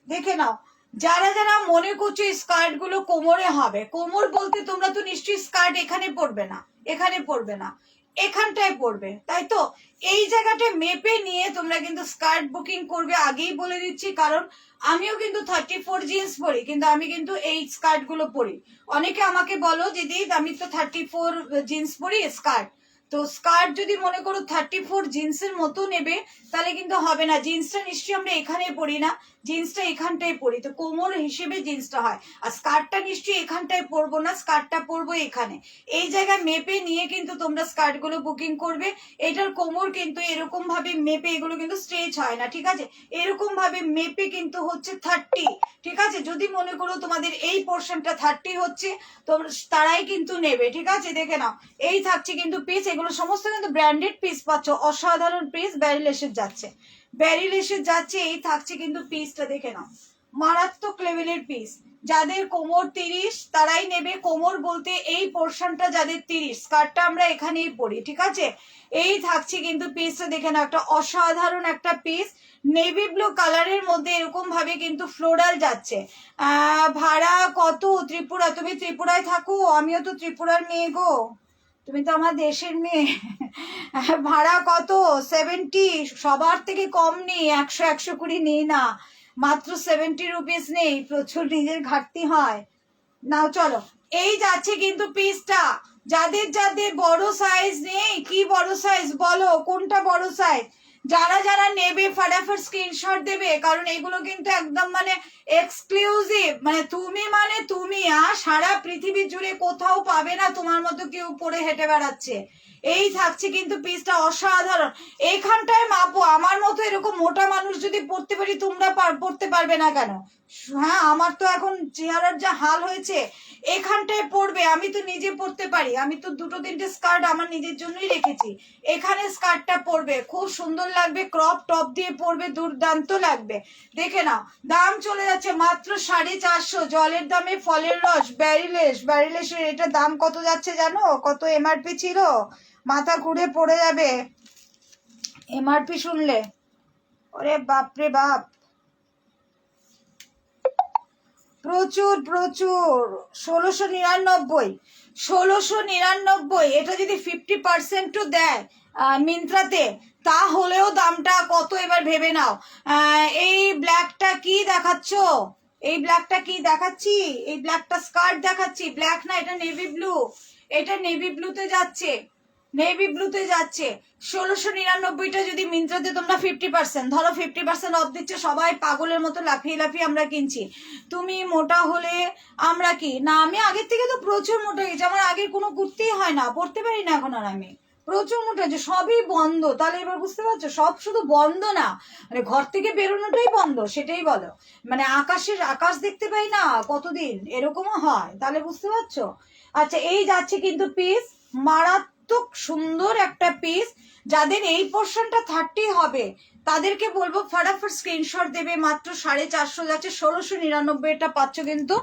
A: দেখে নাও। যারা যারা মনে করছো স্কার্ট গুলো কোমরে হবে, কোমর বলতে তোমরা তো নিশ্চয়ই স্কার্ট এখানে পরবে না, এখানে পরবে না, এখানটায় পরবে, তাই তো? এই জায়গাটা মেপে নিয়ে তোমরা কিন্তু স্কার্ট বুকিং করবে, আগেই বলে দিচ্ছি। কারণ আমিও কিন্তু 34 জিন্স পরি, কিন্তু আমি কিন্তু এই স্কার্ট গুলো পরি। অনেকে আমাকে বলো দিদি আমি তো 34 জিন্স পরি স্কার্ট। তো স্কার্ট যদি মনে করো 34 জিন্সের মতো নেবে, তাহলে কিন্তু হবে না। জিন্সটা নিশ্চয়ই আমরা এখানে পরি না, জিন্সটা এখানটায় পরি, তো কোমর হিসেবে জিন্সটা হয়। আর স্কার্টটা নিশ্চয়ই এখানটায় পরবো না, স্কার্টটা পরবো এখানে। এই জায়গায় মেপে নিয়ে কিন্তু তোমরা স্কার্ট গুলো বুকিং করবে। এটার কোমর কিন্তু এরকম ভাবে মেপে, এগুলো কিন্তু স্ট্রেচ হয় না, ঠিক আছে? এরকম ভাবে মেপে কিন্তু হচ্ছে 30, ঠিক আছে? যদি মনে করো তোমাদের এই পোর্শনটা 30 হচ্ছে, তো তারাই কিন্তু নেবে, ঠিক আছে? দেখে নাও, এই থাকছে কিন্তু পিস, এগুলো সমস্ত কিন্তু ব্র্যান্ডেড পিস পাচ্ছ, অসাধারণ পিস, ব্যারিলেসের যাচ্ছে, ব্যারিলেসের যাচ্ছে। এই থাকছে কিন্তু পিসটা, দেখে নাও, মারাত্মক লেভেলের পিস। যাদের কোমর 30 তারাই নেবে। কোমর বলতে এই পোর্শনটা যাদের 30, স্কার্টটা আমরা এখানেই পরি, ঠিক আছে? এই থাকছে কিন্তু পিসটা, দেখে নাও, একটা অসাধারণ একটা পিস, নেভি ব্লু কালারের মধ্যে এরকম ভাবে কিন্তু ফ্লোরাল যাচ্ছে। ভাড়া কত? ত্রিপুরা, তুমি ত্রিপুরায় থাকো? আমিও তো ত্রিপুরার মেয়ে গো, তুমি তো আমার দেশের মেয়ে। ভাড়া কত? 70। সবার থেকে কম নেই, 100-120 নেই না, মাত্র 70 রুপিস নেই, প্রচুর নিজের ঘাটতি হয়। নাও চলো, এই যাচ্ছে কিন্তু পিসটা। যাদের যাদের বড় সাইজ নেই, কি বড় সাইজ বলো, কোনটা বড় সাইজ? যারা যারা নেবে ফটাফট স্ক্রিনশট দেবে, কারণ এগুলো কিন্তু একদম মানে এক্সক্লুসিভ, মানে তুমি আর সারা পৃথিবী জুড়ে কোথাও পাবে না তোমার মতো কেউ পরে হেঁটে বেড়াচ্ছে। এই থাকছে কিন্তু পিসটা অসাধারণ। এইখানটায় মাপো, আমার মতো এরকম মোটা মানুষ যদি পড়তে পারি, তোমরা পড়তে পারবে না কেন? হ্যাঁ, আমার তো এখন চেহারার যা হাল হয়েছে, এখানটায় পড়বে। আমি তো নিজে পড়তে পারি, আমি তো 2-3টে স্কার্ট আমার নিজের জন্যই রেখেছি। এখানে স্কার্টটা পরবে, খুব সুন্দর লাগবে, ক্রপ টপ দিয়ে পরবে, দুর্দান্ত লাগবে। দেখে নাও, দাম চলে যাচ্ছে মাত্র 450। জলের দামে ফলের রস, ব্যারিলেসের এটা দাম কত যাচ্ছে জানো? কত এমআরপি ছিল? মাথা ঘুরে পড়ে যাবে এমআরপি শুনলে। ওরে বাপরে বাপ, প্রচুর প্রচুর। 1699। এটা যদি 50%ও দেয় মিন্ত্রাতে, তাহলেও দামটা কত এবার ভেবে নাও। এই ব্ল্যাকটা কি দেখাচ্ছ? এই ব্ল্যাকটা কি দেখাচ্ছি? এই ব্ল্যাকটা স্কার্ট দেখাচ্ছি, ব্ল্যাক না, এটা নেভি ব্লু। এটা নেভি ব্লুতে যাচ্ছে, নেভি ব্লুতে যাচ্ছে। 1699টা যদি মিন্ত্রাতে তোমরা 50%, ধরো 50% অফ দিচ্ছে, সবাই পাগলের মতো লাফিয়ে লাফিয়ে আমরা কিনছি। তুমি মোটা হলে আমরা কি না, আমি আগের থেকে তো প্রচুর মোটা গেছি, আমার আগে কোনো কুর্তিই হয় না, পড়তে পারি না এখন আর আমি, প্রচুর মোটা হয়েছে, সবই বন্ধ। তাহলে এবার বুঝতে পারছো, সব শুধু বন্ধ না, মানে ঘর থেকে বেরোনোটাই বন্ধ, সেটাই বলো। মানে আকাশ দেখতে পাই না কতদিন, এরকমও হয়, তাহলে বুঝতে পারছো। আচ্ছা, এই যাচ্ছে কিন্তু পিস, মারাত্মক সুন্দর একটা পিস। যাদের এই পোর্শনটা 30 হবে, তাদেরকে বলবো ফটাফট স্ক্রিনশট দেবে। মাত্র 450 যাচ্ছে, 1699 এটা পাচ্ছ কিন্তু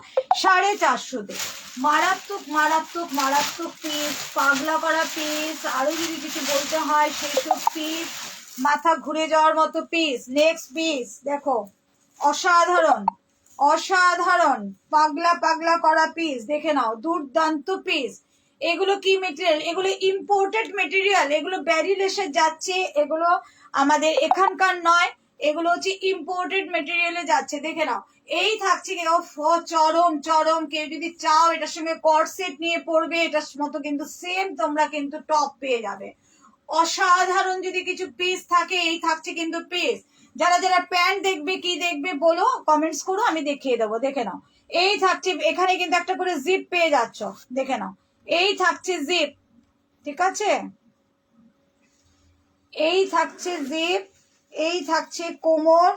A: 450-তে। মারাত্মক মারাত্মক মারাত্মক পিস, পাগলা করা পিস, আরো যদি কিছু বলতে হয় সেসব পিস, মাথা ঘুরে যাওয়ার মতো পিস। নেক্সট পিস দেখো, অসাধারণ অসাধারণ পাগলা পাগলা করা পিস, দেখে নাও, দুর্দান্ত পিস। এগুলো কি মেটেরিয়াল? এগুলো ইম্পোর্টেড মেটেরিয়াল, এগুলো ব্যারিলেসে যাচ্ছে, এগুলো আমাদের এখানকার নয়, এগুলো হচ্ছে ইম্পোর্টেড মেটেরিয়ালে যাচ্ছে। দেখে নাও, এই থাকছে কি চরম চরম। কেউ যদি চাও এটার সঙ্গে কর্সেট নিয়ে পড়বে, এটার মতো কিন্তু সেম তোমরা কিন্তু টপ পেয়ে যাবে। অসাধারণ যদি কিছু পিস থাকে, এই থাকছে কিন্তু পিস। যারা যারা প্যান্ট দেখবে, কি দেখবে বলো, কমেন্টস করো, আমি দেখিয়ে দেবো। দেখে নাও, এই থাকছে, এখানে কিন্তু একটা করে জিপ পেয়ে যাচ্ছ। দেখে নাও, এই থাকছে জিপ, ঠিক আছে, এই থাকছে জিপ, এই থাকছে কোমর,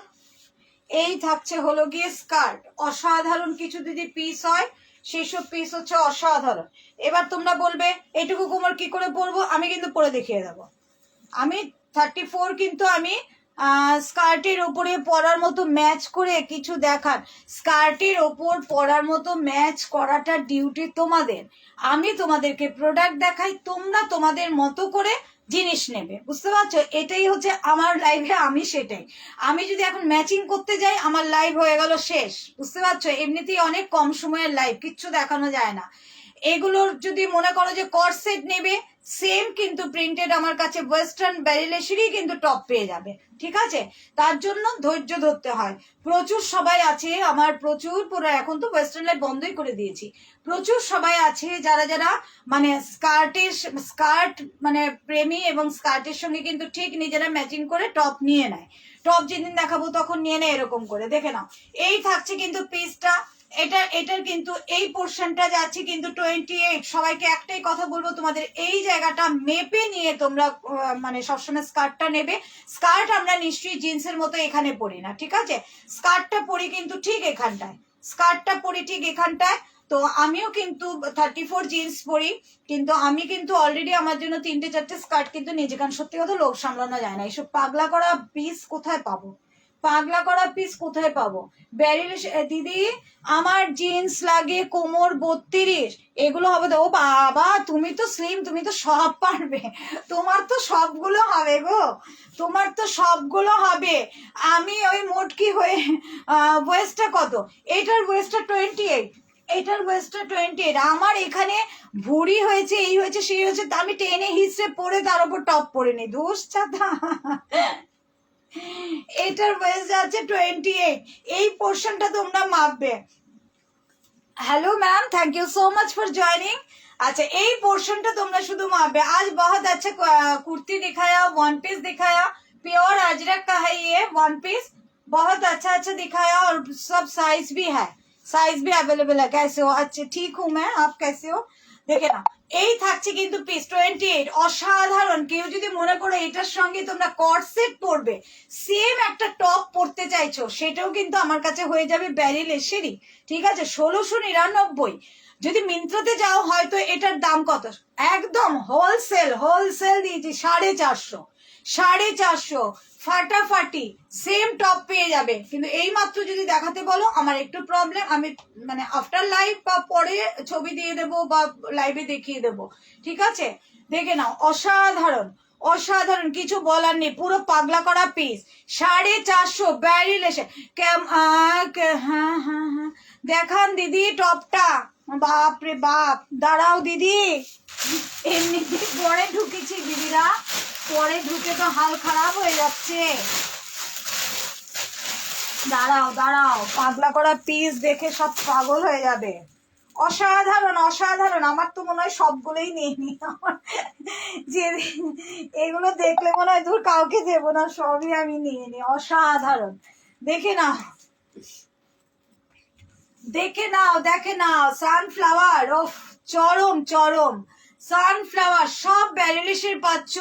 A: এই থাকছে হলো গিয়ে স্কার্ট। অসাধারণ কিছু যদি পিস হয়, সেসব পিস হচ্ছে অসাধারণ। এবার তোমরা বলবে এইটুকু কোমর কি করে পরবো, আমি কিন্তু পরে দেখিয়ে দেবো। আমি 34 কিন্তু আমি স্কার্টের ওপরে পরার মতো ম্যাচ করে কিছু দেখার, স্কার্টের ওপর পরার মতো ম্যাচ করাটা ডিউটি তোমাদের। আমি তোমাদেরকে প্রোডাক্ট দেখাই, তোমরা তোমাদের মতো করে জিনিস নেবে, বুঝতে পারছো? এটাই হচ্ছে আমার লাইফে, আমি সেটাই। আমি যদি এখন ম্যাচিং করতে যাই, আমার লাইভ হয়ে গেল শেষ, বুঝতে পারছো? এমনিতেই অনেক কম সময়ের লাইভ, কিচ্ছু দেখানো যায় না। এগুলোর যদি মনে করো যে কর্সেট নেবে, সেম কিন্তু প্রিন্টেড আমার কাছে ওয়েস্টার্ন ব্যারিলেসেরই কিন্তু টপ পেয়ে যাবে, ঠিক আছে? তার জন্য ধৈর্য ধরতে হয়। প্রচুর সবাই আছে আমার, প্রচুর পুরো, এখন তো ওয়েস্টার্ন লাইফ বন্ধই করে দিয়েছি। প্রচুর সবাই আছে যারা যারা মানে স্কার্ট মানে প্রেমী, এবং স্কার্টের সঙ্গে কিন্তু ঠিক নিজেরা ম্যাচিং করে টপ নিয়ে নেয়। টপ যেদিন দেখাবো তখন নিয়ে নেয় এরকম করে। দেখে নাও, এই থাকছে কিন্তু পিসটা। এটার কিন্তু এই পোর্শনটা যাচ্ছে কিন্তু 28। সবাইকে একটাই কথা বলবো, তোমাদের এই জায়গাটা মেপে নিয়ে তোমরা মানে সবসময় স্কার্টটা নেবে। স্কার্ট আমরা নিশ্চয়ই জিন্সের মতো এখানে পরি না, ঠিক আছে? স্কার্টটা পরি কিন্তু ঠিক এখানটায়, স্কার্টটা পরি ঠিক এখানটায়। তো আমিও কিন্তু 34 জিন্স পরি, কিন্তু আমি কিন্তু অলরেডি আমার জন্য 3-4টে স্কার্ট কিন্তু নিজে, কারণ সত্যি কথা লোক সামলানো যায় না। এইসব পাগলা করা পিস কোথায় পাবো, পাগলা করা পিস কোথায় পাবো? ব্যারিলেস দিদি, আমার জিন্স লাগে কোমর 32, এগুলো হবে তো? ও বাবা, তুমি তো স্লিম, তুমি তো সব পারবে, তোমার তো সবগুলো হবে গো, তোমার তো সবগুলো হবে। আমি ওই মোটকি হয়ে ওয়েস্টটা কত, এটার ওয়েস্টটা 28, এটার ওয়েস্টটা 28। আমার এখানে ভুড়ি হয়েছে, এই হয়েছে, সেই হয়েছে, তা আমি টেনে হিসেবে পরে তার উপর টপ পরে নি, দোষ ছাতা। এটার ওয়েস্ট আছে 28, এই পোর্শনটা তোমরা মাপবে। Hello ma'am, thank you so much for joining. अच्छा, এই পোর্শনটা তোমরা শুধু মাপবে। आज बहुत अच्छा कुर्ती दिखाया, वन पीस दिखाया, प्योर अजरक का है ये वन पीस, बहुत अच्छा अच्छा दिखाया, और सब साइज भी है, साइज भी अवेलेबल है। कैसे हो? अच्छा ठीक हूँ मैं, आप कैसे हो? দেখে না, এই থাকছে কিন্তু পিস 28। অসাধারণ। কেউ যদি মনে করো এটার সঙ্গে তোমরা কর্সেট পরবে, সেম একটা টপ পরতে চাইছো, সেটাও কিন্তু আমার কাছে হয়ে যাবে ব্যারিলেসেরই, ঠিক আছে? 1699। যদি মিন্ত্রাতে যাও হয়তো এটার দাম কত, একদম হোলসেল, হোলসেল দিয়েছি 450, 450 ফাটাফাটি সেম টপ পেয়ে যাবে। কিন্তু এই মাত্র যদি দেখাতে বলো, আমার একটু প্রবলেম, আমি মানে আফটার লাইভ বা পরে ছবি দিয়ে দেবো বা লাইভে দেখিয়ে দেবো, ঠিক আছে? দেখে নাও, অসাধারণ, অসাধারণ, কিছু বলার নেই, পুরো পাগলা করা পিস। 450 ব্যারিলেসে। হ্যাঁ হ্যাঁ হ্যাঁ, দেখান দিদি টপটা। বাপ রে বাপ, দাঁড়াও দিদি, এমনিতে পরে ঢুকেছি দিদিরা, পরে ঢুকে তো হাল খারাপ হয়ে যাচ্ছে। দাঁড়াও দাঁড়াও, পাগলা করা পিস দেখে সব পাগল হয়ে যাবে। অসাধারণ, অসাধারণ। আমার তো মনে হয় সবগুলোই নিয়ে নি, আমার যে এগুলো দেখলে মনে হয় দূর কাউকে দেবো না, সবই আমি নিয়ে নি। অসাধারণ, দেখে নাও, দেখে নাও, দেখে নাও, সানফ্লাওয়ার, ও চরম চরম সানফ্লাওয়ার, সব ব্যারিলিশের পাচ্ছ।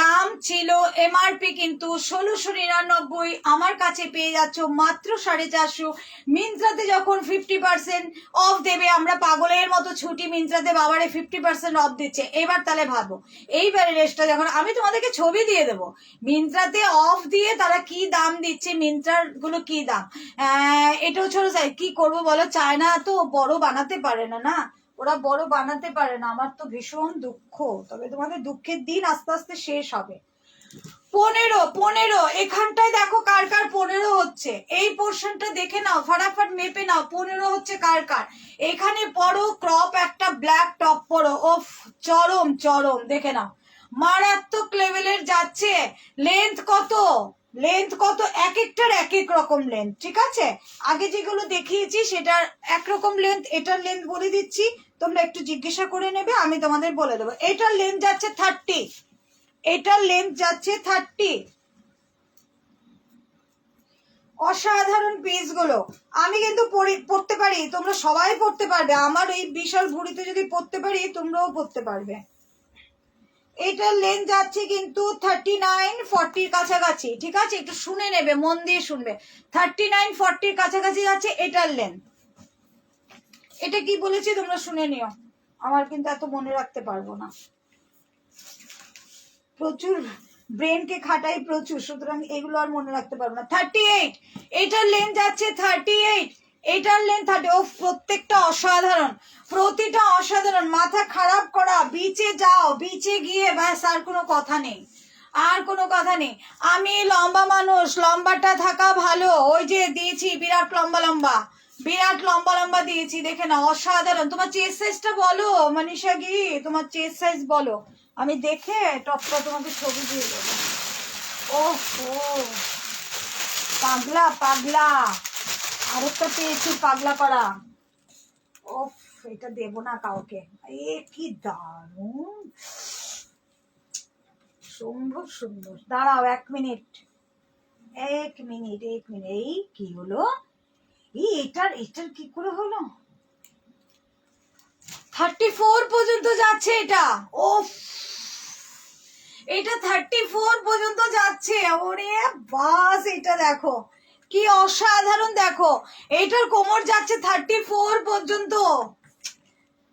A: দাম ছিল এমআরপি কিন্তু 1699, আমার কাছে পেয়ে যাচ্ছ মাত্র 450। মিন্ত্রাতে যখন 50% অফ দেবে, আমরা পাগলের মতো ছুটি মিন্ত্রাতে, বাবারে 50% অফ দিচ্ছে। এবার তাহলে ভাবো, এই ব্যারিলেশটা যখন আমি তোমাদেরকে ছবি দিয়ে দেবো, মিন্ত্রাতে অফ দিয়ে তারা কি দাম দিচ্ছে, মিন্ত্রার গুলো কি দাম। এটাও ছোট সাইজ, কি করবো বলো, চায়না তো বড় বানাতে পারে না, না ওরা বড় বানাতে পারে না। আমার তো ভীষণ দুঃখ, তবে তোমাদের দুঃখের দিন আস্তে আস্তে শেষ হবে। 15 এখানটায় দেখো কার কার 15 হচ্ছে, এই পোর্শনটা দেখে নাও, ফটাফট মেপে নাও 15 হচ্ছে কার কার। এখানে পরো ক্রপ একটা ব্ল্যাক টপ পরো, ওফ চরম চরম, দেখে নাও মারাত্মক লেভেলের যাচ্ছে। লেন্থ কত, লেন্থ কত, এক একটার এক এক রকম লেন্থ, ঠিক আছে। আগে যেগুলো দেখিয়েছি সেটার একরকম লেন্থ, এটার লেন্থ বলে দিচ্ছি, তোমরা একটু জিজ্ঞাসা করে নেবে, আমি তোমাদের বলে দেবো। এটার লেন্থ যাচ্ছে 30, এটার লেন্থ যাচ্ছে 30। অসাধারণ পিস গুলো, আমি কিন্তু পড়তে পারি, তোমরা সবাই পড়তে পারবে, আমার এই বিশাল ভুড়িতে যদি পড়তে পারি তোমরাও পড়তে পারবে। এটার লেন্থ যাচ্ছে কিন্তু 39-40 কাছাকাছি, ঠিক আছে, একটু শুনে নেবে, মন দিয়ে শুনবে। 39-40 কাছাকাছি যাচ্ছে এটার লেন্থ। এটা কি বলেছি তোমরা শুনে নিও, আমার কিন্তু এত মনে রাখতে পারবো না, প্রচুর ব্রেনকে খাটাই প্রচুর, সুতরাং এগুলো আর মনে রাখতে পারবো না। 38, এটার লেন্থ যাচ্ছে 38, এটার লেন্থ 30। ও প্রত্যেকটা অসাধারণ, প্রতিটা অসাধারণ, মাথা খারাপ করা। বিচে যাও, বিচে গিয়ে ব্যাস আর কোনো কথা নেই, আর কোনো কথা নেই। আমি লম্বা মানুষ, লম্বাটা থাকা ভালো, ওই যে দিয়েছি বিরাট লম্বা লম্বা, বিরাট লম্বা লম্বা দিয়েছি, দেখে না অসাধারণ। তোমার চেস্ট সাইজটা বলো মনীষা গি, তোমার চেস্ট সাইজ বলো, আমি দেখে টপটা তোমাকে ছবি দিয়ে দেবো। ওহো পাগলা পাগলা, আরেকটা পেয়েছি পাগলা করা। ওফ এটা দেবো না কাউকে, এ কি দারুণ, সুন্দর সুন্দর। দাঁড়াও 1 মিনিট, 1 মিনিট, 1 মিনিট, এই কি হলো, এটার কি করে হলো? 34 পর্যন্ত যাচ্ছে এটা, ওফ এটা 34 পর্যন্ত যাচ্ছে, ওরে বাস, এটা দেখো কি অসাধারণ, দেখো এটার কোমর যাচ্ছে 34 পর্যন্ত,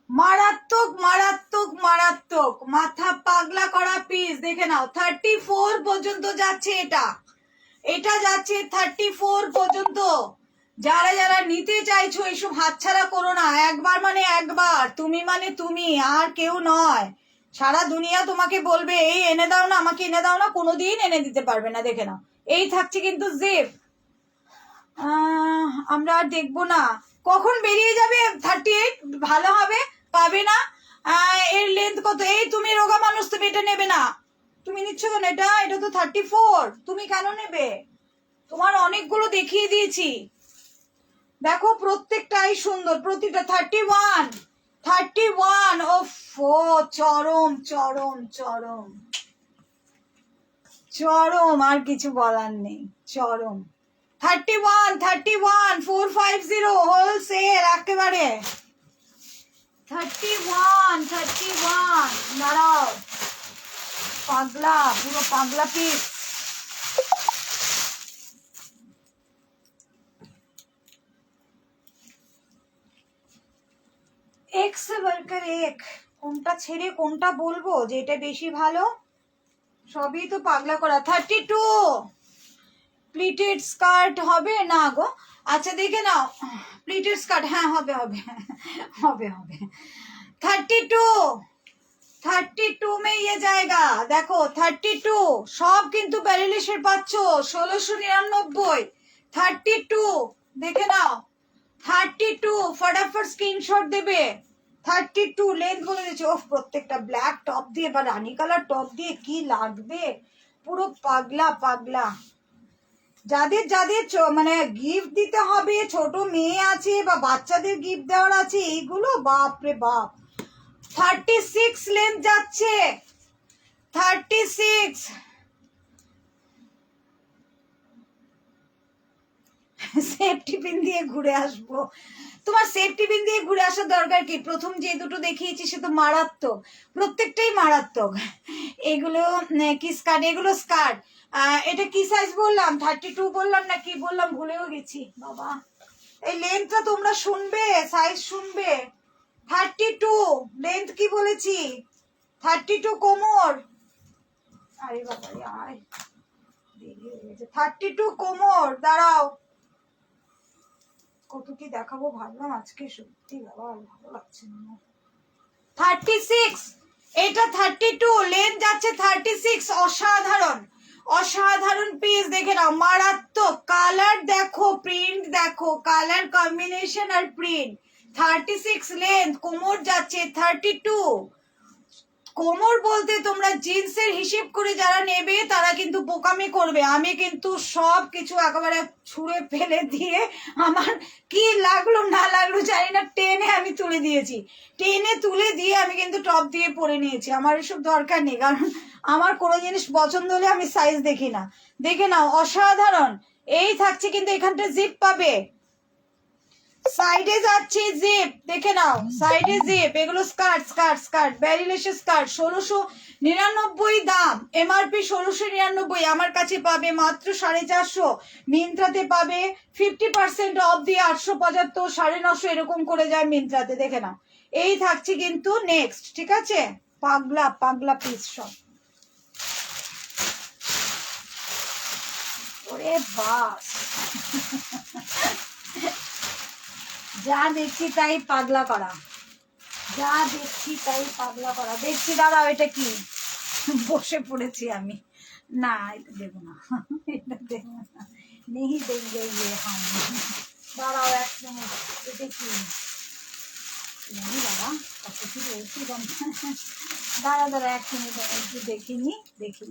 A: মারাত্মক মারাত্মক মারাত্মক, মাথা পাগলা করা পিস, দেখে নাও 34 পর্যন্ত যাচ্ছে এটা, এটা যাচ্ছে 34 পর্যন্ত। যারা যারা নিতে চাইছো এইসব হাতছাড়া করো না, একবার মানে একবার, তুমি মানে তুমি, আর কেউ নয়। সারা দুনিয়া তোমাকে বলবে এই এনে দাও না, আমাকে এনে দাও না, কোনোদিন এনে দিতে পারবে না, দেখে নাও। এই থাকছে কিন্তু জিপ, আমরা আর দেখবো না, কখন বেরিয়ে যাবে 38, ভালো হবে, পাবে না। এর লেন্থ কত, এই তুমি রোগা মানুষ, তুমি এটা নেবে না, তুমি নিচ্ছ কেন এটা, এটা তো 34, তুমি কেন নেবে, তোমার অনেকগুলো দেখিয়ে দিয়েছি, দেখো প্রত্যেকটাই সুন্দর, প্রতিটা 31, ওফ চরম চরম চরম চরম, আর কিছু বলার নেই, চরম। 31 450 হোলসেল একেবারে, 31 দাঁড়াও, পাগলা, পুরো পাগলা পিস। এক সে বলকর এক, কোনটা ছেড়ে কোনটা বলবো যে এটা বেশি ভালো, সবই তো পাগলা করা। 32 প্লিটেড স্কার্ট হবে না গো, আচ্ছা দেখে নাও, প্লিটেড স্কার্ট, হ্যাঁ হবে হবে হবে হবে। 32 में ये जाएगा, দেখো 32 সব কিন্তু প্যারিলিশের পাচ্ছ, 1699। 32 দেখে নাও, 32 ফটাফট স্ক্রিনশট দেবে। 32 লেন্থ বলে দিচ্ছে, ওফ প্রত্যেকটা ব্ল্যাক টপ দিয়ে বা রানী কালার টপ দিয়ে কি লাগবে, পুরো পাগলা পাগলা। যাদের যাদের মানে গিফট দিতে হবে, ছোট মেয়ে আছে বা বাচ্চাদের গিফট দেওয়ার আছে, এইগুলো বাপ রে বাপ। 36 লেন্থ যাচ্ছে, 36। সেফটি পিন দিয়ে ঘুরে আসবো, তোমার সেফটি পিন দিয়ে ঘুরে আসার দরকার কি, প্রথম যে দুটো দেখিয়েছি সে তো মারাত্মক, প্রত্যেকটাই মারাত্মক। এগুলো কি স্কার্ট, এগুলো স্কার্ট। এটা কি সাইজ বললাম, 32 বললাম না কি বললাম, ভুলেও গেছি বাবা। এই লেন্থটা তোমরা শুনবে, সাইজ শুনবে। 32 লেন্থ কি বলেছি, 32 কোমর, আরে বাবা আয় 32 কোমর, দাঁড়াও কত কি দেখাবো ভাবলাম আজকে, সত্যি বাবা ভালো লাগছে না। 36 এটা 32 লেন্থ যাচ্ছে 36, অসাধারণ অসাধারণ পিস, দেখে নাও, মারাত্মক কালার দেখো, প্রিন্ট দেখো, কালার কম্বিনেশন আর প্রিন্ট। 36 লেন্থ, কোমর যাচ্ছে 32। কোমর বলতে তোমরা জিন্সের হিসেব করে যারা নেবে তারা কিন্তু বোকামি করবে। আমি কিন্তু সব কিছু একেবারে ছুঁড়ে ফেলে দিয়ে আমার কি লাগলো না লাগলো জানি না, টেনে আমি তুলে দিয়েছি। টেনে তুলে দিয়ে আমি কিন্তু টপ দিয়ে পরে নিয়েছি। আমার এসব দরকার নেই, কারণ আমার কোনো জিনিস পছন্দ হলে আমি সাইজ দেখি না। দেখে নাও, অসাধারণ। এই থাকছে কিন্তু এখানটা জিপ পাবে, সাইডে যাচ্ছে জিপ, দেখে নাও সাইডে জিপ। এগুলো স্কার্ট স্কার্ট স্কার্ট, ব্যারিলেশের স্কার্ট। 1699 দাম, এমআরপি 1699। আমার কাছে পাবে মাত্র 450। মিন্ত্রাতে পাবে 50% অফ দিয়ে 875, 950 এরকম করে যায় মিন্ত্রাতে, দেখে নাও। এই থাকছে কিন্তু নেক্সট, ঠিক আছে? পাগলা পাগলা পিস সব। ওরে বাস, যা দেখছি তাই পাগলা করা, যা দেখছি তাই পাগলা করা। দেখছি, দাঁড়াও, এটা কি? বসে পড়েছি আমি। না, এটা দেবো না, এটা দেবো না, নেই দেখবে ইয়ে। হ্যাঁ, দাঁড়াও এক মিনিট, এটা কি? দাঁড়া, কত কি রয়েছি, দাঁড়া দাঁড়া এক মিনিট, একটু দেখে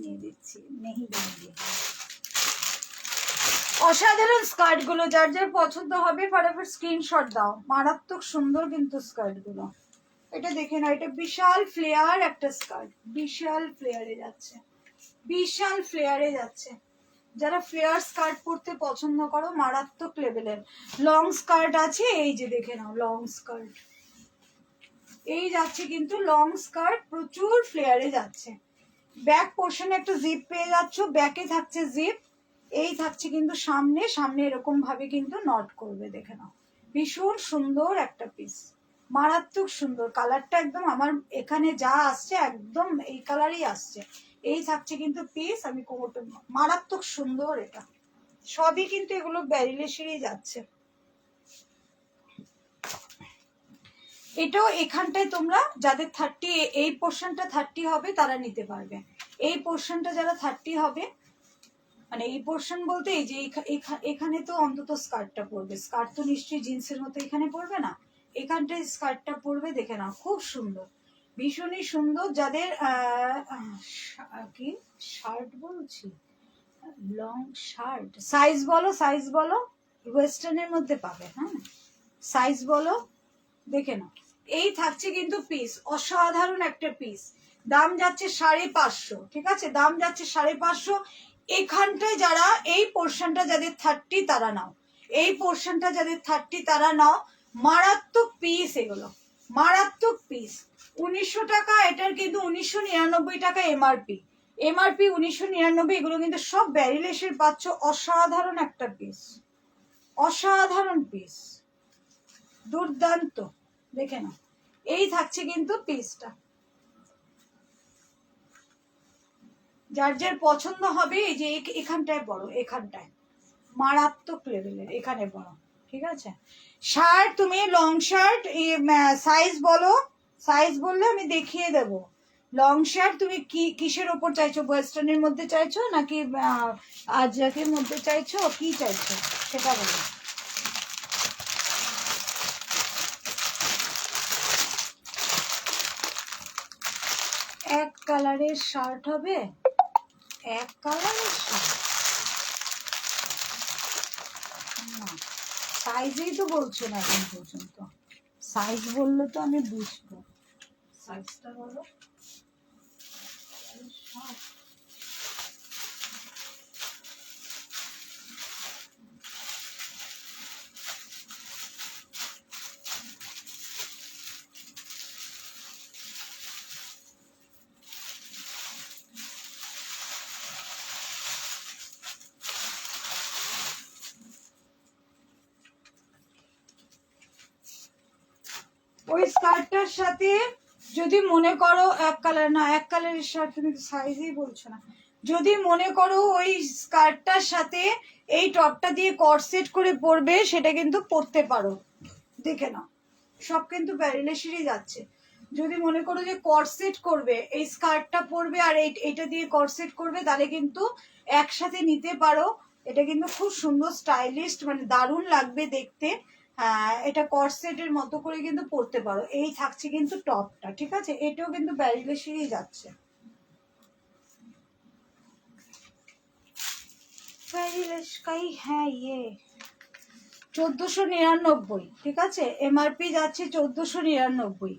A: নিয়ে দিচ্ছি। নেই দেখবে। অসাধারণ স্কার্ট গুলো, যার যার পছন্দ হবে ফটাফট স্ক্রিনশট দাও। মারাত্মক সুন্দর কিন্তু স্কার্ট গুলো। এটা দেখে না, এটা বিশাল ফ্লেয়ার একটা স্কার্ট, বিশাল ফ্লেয়ারে যাচ্ছে, বিশাল ফ্লেয়ারে যাচ্ছে। যারা ফ্লেয়ার স্কার্ট পরতে পছন্দ করো, মারাত্মক লেভেলের। লং স্কার্ট আছে, এই যে দেখে নাও, লং স্কার্ট এই যাচ্ছে কিন্তু, লং স্কার্ট প্রচুর ফ্লেয়ারে যাচ্ছে। ব্যাক পোর্শনে একটা জিপ পেয়ে যাচ্ছ, ব্যাকে থাকছে জিপ। এই থাকছে কিন্তু সামনে, সামনে এরকম ভাবে কিন্তু নট করবে, দেখে নাও। ভীষণ সুন্দর একটা পিস, মারাত্মক সুন্দর। কালারটা একদম আমার এখানে যা আসছে একদম এই কালারই আসছে। এই থাকছে কিন্তু পিস। আমি কোমরটা, মারাত্মক সুন্দর এটা। সবই কিন্তু এগুলো ব্যারিলেশেরই যাচ্ছে। এটাও এখানটায় তোমরা যাদের 30, এই পোর্শনটা 30 হবে তারা নিতে পারবে। এই পোর্শনটা যারা 30 হবে, মানে এই পোর্শন বলতে এই যে এখানে তো অন্তত স্কার্টটা পরবে। স্কার্ট তো নিশ্চয়ই জিন্সের মতো এখানে পরবে না, এখানটায় স্কার্টটা পরবে, দেখে নাও, খুব সুন্দর, ভীষণই সুন্দর। যাদের কি শার্ট বলছি, লং শার্ট, সাইজ বলো, সাইজ বলো, ওয়েস্টার্নের মধ্যে পাবে। হ্যাঁ, সাইজ বলো, দেখে নাও। এই থাকছে কিন্তু পিস, অসাধারণ একটা পিস। দাম যাচ্ছে 550, ঠিক আছে? দাম যাচ্ছে 550। এখানটায় যারা এই পোর্শনটা যাদের 30 তারা নাও, এই পোর্শনটা যাদের 30 তারা নাও। মারাত্মক পিস এগুলো, মারাত্মক পিস। 1900 টাকা এটার, কিন্তু 1999 টাকা এমআরপি। এমআরপি 1999। এগুলো কিন্তু সব ব্যারিলেশের পাচ্ছ। অসাধারণ একটা পিস, অসাধারণ পিস, দুর্দান্ত, দেখে নাও। এই থাকছে কিন্তু পিসটা, যার যার পছন্দ হবে। এই যে এখানটায় বড়, এখানটায় মারাত্মক লেভেলের, এখানে বড়, ঠিক আছে? শার্ট, তুমি লং শার্ট সাইজ বলো, সাইজ বললে আমি দেখিয়ে দেব। লং শার্ট তুমি কি কিসের ওপর চাইছো? ওয়েস্টার্নের মধ্যে চাইছো নাকি আজরাকের মধ্যে চাইছো, কি চাইছো সেটা বলো। এক কালারের শার্ট হবে, এক কালারের শার্ট, সাইজেই তো বলছো না এখন পর্যন্ত। সাইজ বললে তো আমি বুঝবো। সাইজটা বলো। ওই স্কার্টটার সাথে যদি মনে করো এক কালার, না এক কালারের শার্ট, তুমি সাইজই বলছো না। যদি মনে করো ওই স্কার্টটার সাথে এই টপটা দিয়ে কর্সেট করে পরবে, সেটা কিন্তু পরতে পারো, দেখে নাও। সব কিন্তু ব্যারিলেশেরই যাচ্ছে। যদি মনে করো যে কর্সেট করবে, এই স্কার্টটা পরবে আর এটা দিয়ে কর্সেট করবে, তাহলে কিন্তু একসাথে নিতে পারো। এটা কিন্তু খুব সুন্দর স্টাইলিশ, মানে দারুণ লাগবে দেখতে। এটা কর্সেটের মতো করে কিন্তু পরতে পারো। এই থাকছে কিন্তু টপটা, ঠিক আছে? এটাও কিন্তু ব্যারিলেশিরই যাচ্ছে, ব্যারিলেশ কাই হ্যাঁ ইয়ে 1499, ঠিক আছে? এমআরপি যাচ্ছে 1499,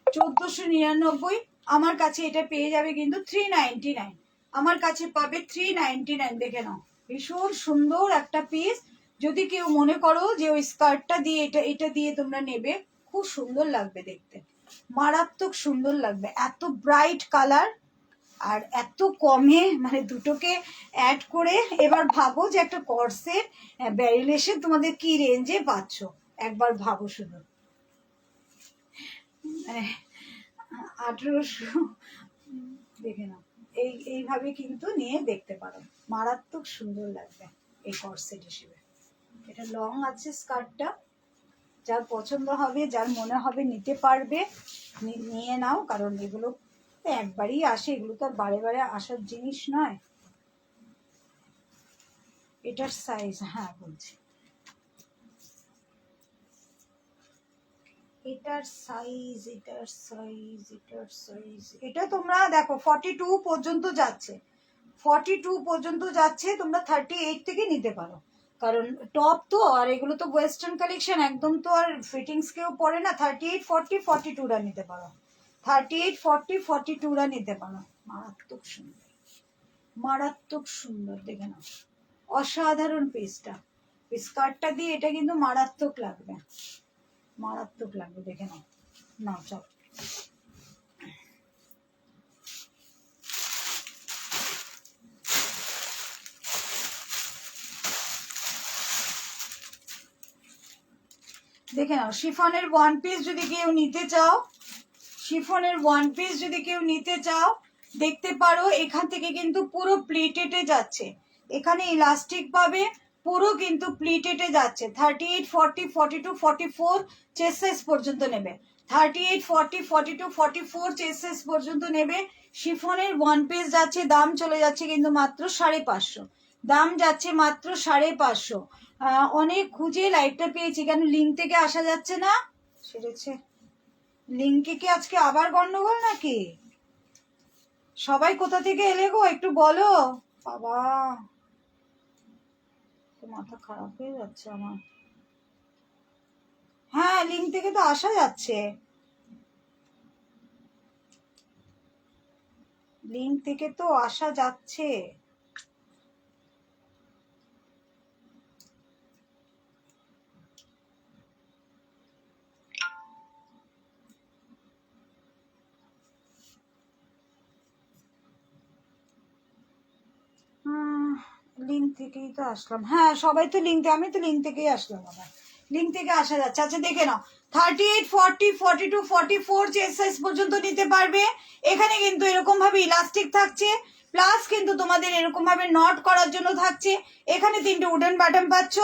A: 1499। আমার কাছে এটা পেয়ে যাবে কিন্তু 399, আমার কাছে পাবে 399। দেখে নাও, ভীষণ সুন্দর একটা পিস। যদি কেউ মনে করো যে ওই স্কার্টটা দিয়ে এটা দিয়ে তোমরা নেবে, খুব সুন্দর লাগবে দেখতে, মারাত্মক সুন্দর লাগবে। এত ব্রাইট কালার আর এত কমে, মানে দুটোকে অ্যাড করে এবার ভাবো যে একটা কর্সেট ব্যারিলেশে তোমাদের কি রেঞ্জে পাচ্ছ, একবার ভাবো শুধু। মানে 1800, দেখে নাও। এইভাবে কিন্তু নিয়ে দেখতে পারো, মারাত্মক সুন্দর লাগবে এই কর্সেট হিসেবে। এটা লং আছে স্কার্টটা, যার পছন্দ হবে, যার মনে হবে নিতে পারবে, নিয়ে নাও। কারণ এগুলো তো একবারই আসে, এগুলো তো আর বারে বারে আসার জিনিস নয়। এটার সাইজ, হ্যাঁ বলছি, এটার সাইজ, এটা তোমরা দেখো 42 পর্যন্ত যাচ্ছে, 42 পর্যন্ত যাচ্ছে। তোমরা 38 থেকে নিতে পারো, কারণ টপ তো, আর এগুলো তো ওয়েস্টার্ন কালেকশন, একদম তো আর ফিটিংস কেউ পরে না। 38, 40, 42রা নিতে পারো, 38, 40, 42রা নিতে পারো। মারাত্মক সুন্দর, মারাত্মক সুন্দর, দেখে নাও, অসাধারণ পিসটা। স্কার্টটা দিয়ে এটা কিন্তু মারাত্মক লাগবে, মারাত্মক লাগবে, দেখে নাও। নাও চল, দেখে নাও। শিফনের ওয়ান পিস যদি কেউ নিতে চাও, শিফনের ওয়ান পিস যদি কেউ নিতে চাও, দেখতে পারো। এখান থেকে কিন্তু পুরো প্লিটেটে যাচ্ছে, এখানে ইলাস্টিক পাবে, পুরো কিন্তু প্লিটেটে যাচ্ছে। 38, 40, 42, 44 চেস্ট সাইজ পর্যন্ত নেবে, 38, 40, 42, 44 চেস্ট সাইজ পর্যন্ত নেবে। শিফনের ওয়ান পিস যাচ্ছে, দাম চলে যাচ্ছে কিন্তু মাত্র 550, দাম যাচ্ছে মাত্র 550। অনেক খুঁজে লাইভটা পেয়েছি, কেন লিঙ্ক থেকে আসা যাচ্ছে না, সেরেছে। লিঙ্কে কি আজকে আবার গন্ডগোল নাকি? সবাই কোথা থেকে এলে গো, একটু বলো। বাবা, মাথা খারাপ হয়ে যাচ্ছে আমার। হ্যাঁ, লিঙ্ক থেকে তো আসা যাচ্ছে, লিঙ্ক থেকে তো আসা যাচ্ছে। লিঙ্ক থেকেই তো আসলাম, হ্যাঁ সবাই তো লিঙ্ক, আমি তো লিঙ্ক থেকেই আসলাম। আবার লিঙ্ক থেকে আসা যাচ্ছে। আচ্ছা দেখে নাও, 38, 40, 42, 44 চেস্ট সাইজ পর্যন্ত নিতে পারবে। এখানে কিন্তু এরকম ভাবে ইলাস্টিক থাকছে, প্লাস কিন্তু তোমাদের এরকম ভাবে নট করার জন্য থাকছে। এখানে 3টে উডেন বাটন পাচ্ছ,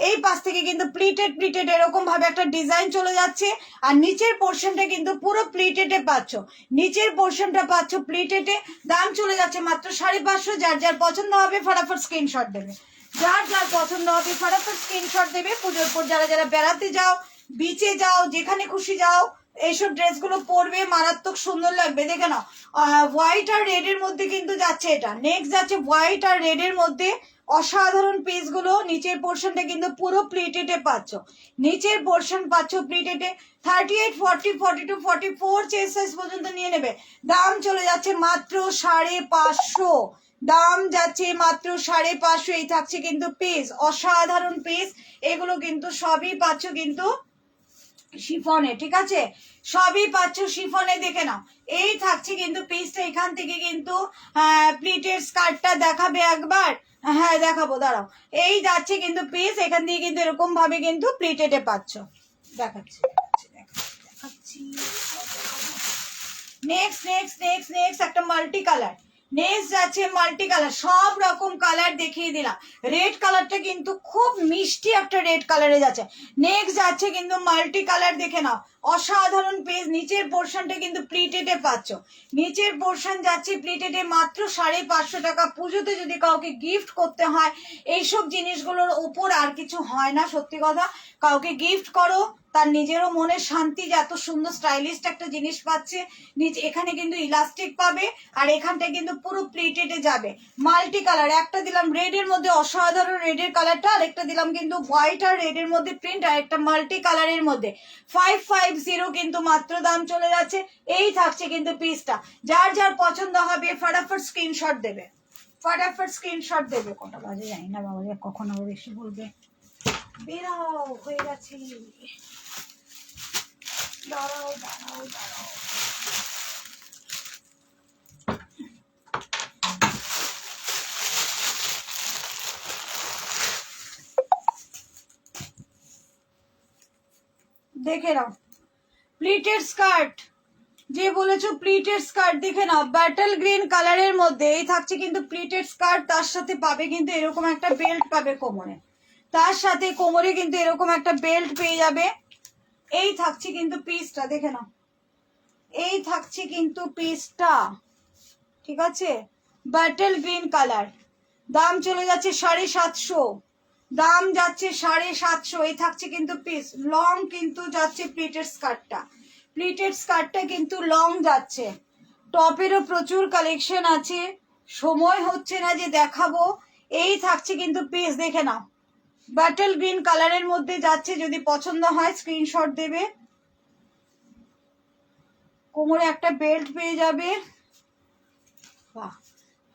A: এই পাশ থেকে কিন্তু প্লিটেড এরকম ভাবে একটা ডিজাইন চলে যাচ্ছে। আর নিচের পোর্শনটা কিন্তু পুরো প্লিটেডে পাচ্ছ, নিচের পোর্শনটা পাচ্ছ প্লিটেডে। দাম চলে যাচ্ছে মাত্র 550। যার যার পছন্দ হবে ফটাফট স্ক্রিনশট দেবে, যার যার পছন্দ হবে ফটাফট স্ক্রিনশট দেবে। পুজোর পর যারা যারা বেড়াতে যাও, বিচে যাও, যেখানে খুশি যাও, এইসব ড্রেসগুলো পরবে, মারাত্মক সুন্দর লাগবে। দেখে নাও, হোয়াইট আর রেড এর মধ্যে কিন্তু যাচ্ছে এটা। নেক্সট যাচ্ছে হোয়াইট আর রেড এর মধ্যে, অসাধারণ পিসগুলো। নিচের পোর্শনটা কিন্তু পুরো প্লিটেডে পাচ্ছ, নিচের পোর্শন পাচ্ছ প্লিটেডে। 38, 40, 42, 44 চেস্ট সাইজ পর্যন্ত নিয়ে নেবে। দাম চলে যাচ্ছে মাত্র 550, দাম যাচ্ছে মাত্র 550। এই থাকছে কিন্তু পিস, অসাধারণ পিস। এগুলো কিন্তু সবই পাচ্ছ কিন্তু শিফনে, ঠিক আছে? সবই পাচ্ছ শিফনে, দেখে নাও। এই থাকছে কিন্তু পিসটা। এখান থেকে কিন্তু প্লিটের স্কার্টটা দেখাবে একবার, হ্যাঁ দেখাবো, দাঁড়াও। এই যাচ্ছে কিন্তু পিস, এখান থেকে কিন্তু এরকম ভাবে কিন্তু প্লিটেডে পাচ্ছ। দেখাচ্ছি দেখাচ্ছি। নেক্সট একটা মাল্টি কালার। নেক্সট যাচ্ছে মাল্টি কালার, সব রকম কালার দেখিয়ে দিলাম। রেড কালারটা কিন্তু খুব মিষ্টি একটা রেড কালারে যাচ্ছে। নেক্সট যাচ্ছে কিন্তু মাল্টি কালার, দেখে নাও। অসাধারণ পেজ। নিচের পোর্শনটা কিন্তু প্লিটেডে পাচ্ছ, নিচের পোর্শন যাচ্ছে প্লিটেডে মাত্র 550 টাকা। পুজোতে যদি কাউকে গিফট করতে হয় এইসব জিনিসগুলোর ওপর আর কিছু হয় না, সত্যি কথা। কাউকে গিফট করো, তার নিজেরও মনের শান্তি যে এত সুন্দর স্টাইলিস্ট একটা জিনিস পাচ্ছে। নিচে এখানে কিন্তু ইলাস্টিক পাবে, আর এখানটায় কিন্তু পুরো প্লিটেডে যাবে। মাল্টি কালার, একটা দিলাম রেডের মধ্যে অসাধারণ রেডের কালারটা, আর একটা দিলাম কিন্তু হোয়াইট আর রেডের মধ্যে প্রিন্ট, আর একটা মাল্টি কালারের মধ্যে 550 কিন্তু মাত্র দাম চলে যাচ্ছে। এই থাকছে কিন্তু পিসটা। যার যার পছন্দ হবে ফটাফট স্ক্রিনশট দেবে, ফটাফট স্ক্রিনশট দেবে। কটা বাজে জানি না বাবা, কখন আবার বেশি বলবে। বেরাও, হয়ে গেছে। দাঁড়াও দাঁড়াও দাঁড়াও, দেখে নাও প্লিটেড স্কার্ট, যে বলেছো প্লিটেড স্কার্ট, দেখে নাও ব্যাটল গ্রিন কালারের মধ্যে এই থাকছে কিন্তু প্লিটেড স্কার্ট। তার সাথে পাবে কিন্তু এরকম একটা বেল্ট পাবে কোমরে, তার সাথে কোমরে কিন্তু এরকম একটা বেল্ট পেয়ে যাবে। এই থাকছে কিন্তু পিসটা, দেখে নাও, এই থাকছে কিন্তু পিসটা, ঠিক আছে। ব্যাটল গ্রিন কালার, দাম চলে যাচ্ছে 750, দাম যাচ্ছে 750। এই থাকছে কিন্তু পিস, লং কিন্তু যাচ্ছে প্লিটেড স্কার্টটা, প্লিটেড স্কার্টটা কিন্তু লং যাচ্ছে। টপেরও প্রচুর কালেকশন আছে, সময় হচ্ছে না যে দেখাবো। এই থাকছে কিন্তু পিস, দেখে নাও ব্যাটল গ্রিন কালারের মধ্যে যাচ্ছে। যদি পছন্দ হয় স্ক্রিনশট দেবে। কোমরে একটা বেল্ট পেয়ে যাবে, বাহ,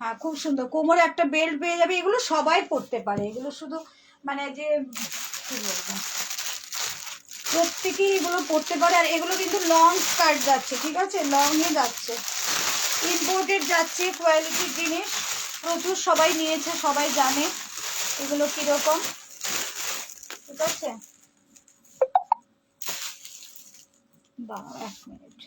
A: হ্যাঁ খুব সুন্দর। কোমরে একটা বেল্ট পেয়ে যাবে। এগুলো সবাই পরতে পারে, এগুলো শুধু মানে যে কি বলবো, প্রত্যেকেই এগুলো পরতে পারে। আর এগুলো কিন্তু লং স্কার্ট যাচ্ছে, ঠিক আছে, লং এ যাচ্ছে, ইম্পোর্টেড যাচ্ছে, কোয়ালিটির জিনিস প্রচুর, সবাই নিয়েছে, সবাই জানে এগুলো কিরকম, ঠিক আছে। দাঁড়াও 1 মিনিট।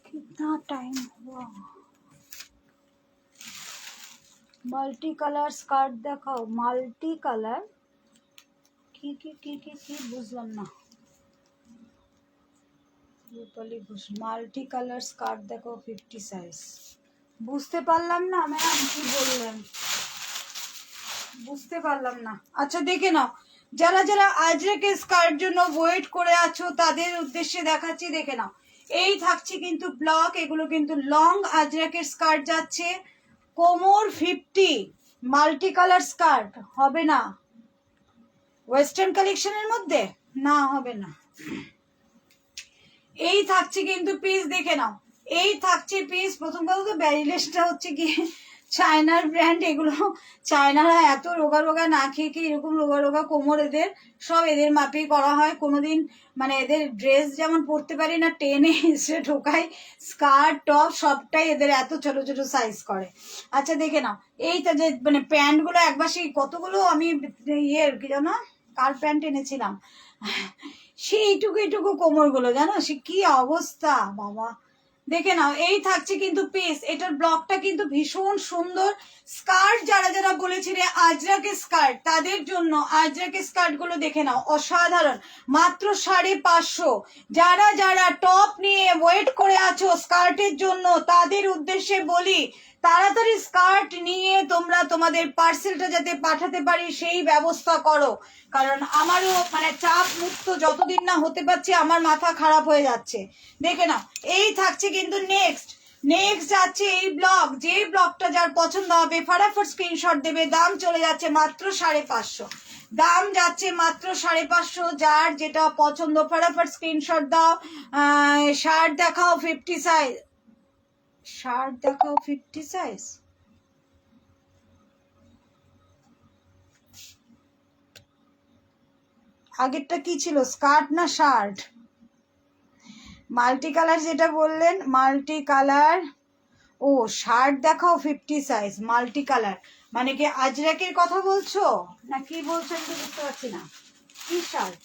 A: कितना टाइम हुआ? মাল্টি কালার স্কার্ট দেখাও, মাল্টি কালার কি কি কি কি কি বুঝলাম না। রূপালি ঘোষ, মাল্টি কালার স্কার্ট দেখো 50 সাইজ। বুঝতে পারলাম না ম্যাম, কি বললেন বুঝতে পারলাম না। আচ্ছা দেখে নাও, যারা যারা আজরাকে স্কার্ট জন্য ওয়েট করে আছো তাদের উদ্দেশ্যে দেখাচ্ছি, দেখে নাও। এই থাকছে কিন্তু ব্লক, এগুলো কিন্তু লং আজরাকের স্কার্ট যাচ্ছে। কোমর 50, মাল্টি কালার স্কার্ট হবে না ওয়েস্টার্ন কালেকশনের মধ্যে, না হবে না। এই থাকছে কিন্তু পিস, দেখে নাও, এই থাকছে পিস। প্রথম কথা তো ব্যারিলেসটা হচ্ছে কি চায়নার ব্র্যান্ড, এগুলো চায়নারা এত রোগা রোগা না খেয়ে কি এরকম রোগা রোগা কোমর, এদের সব এদের মাপেই করা হয়। কোনোদিন মানে এদের ড্রেস যেমন পরতে পারি না, টেনে এসে ঢোকাই, স্কার্ট টপ সবটাই এদের এত ছোট ছোট সাইজ করে। আচ্ছা দেখে নাও, এইটা যে মানে প্যান্টগুলো একবার সেই কতগুলো আমি ইয়ের কি জানো কার প্যান্ট এনেছিলাম, সে এইটুকু এইটুকু কোমর গুলো জানো, সে কি অবস্থা বাবা। দেখে নাও, এই থাকছে কিন্তু পিস। এটার ব্লকটা কিন্তু ভীষণ সুন্দর। স্কার্ট যারা যারা বলেছিলে আজরাকে স্কার্ট, তাদের জন্য আজরাকে স্কার্ট গুলো দেখে নাও, অসাধারণ, মাত্র 550। যারা যারা টপ নিয়ে ওয়েট করে আছো স্কার্টের জন্য, তাদের উদ্দেশ্যে বলি তাড়াতাড়ি স্কার্ট নিয়ে তোমরা তোমাদের পার্সেলটা যাতে পাঠাতে পারি সেই ব্যবস্থা করো। কারণ আমারও মানে চাপ মুক্ত যতদিন না হতে পারছি আমার মাথা খারাপ হয়ে যাচ্ছে। দেখে নাও, এই থাকছে কিন্তু নেক্সট নেক্সট যাচ্ছে এই ব্লক। যে ব্লকটা যার পছন্দ হবে ফটাফট স্ক্রিনশট দেবে। দাম চলে যাচ্ছে মাত্র 550, দাম যাচ্ছে মাত্র 550। যার যেটা পছন্দ ফটাফট স্ক্রিনশট দাও। শার্ট দেখাও 50 সাইজ, শার্ট দেখাও 50 সাইজ, আগেরটা কি ছিল, স্কার্ট না শার্ট? মাল্টি কালার যেটা বললেন, মাল্টি কালার। ও শার্ট দেখাও 50 সাইজ, মাল্টি কালার মানে কি আজরাকের কথা বলছো না কি বলছো আমি তো বুঝতে পারছি না। কি শার্ট?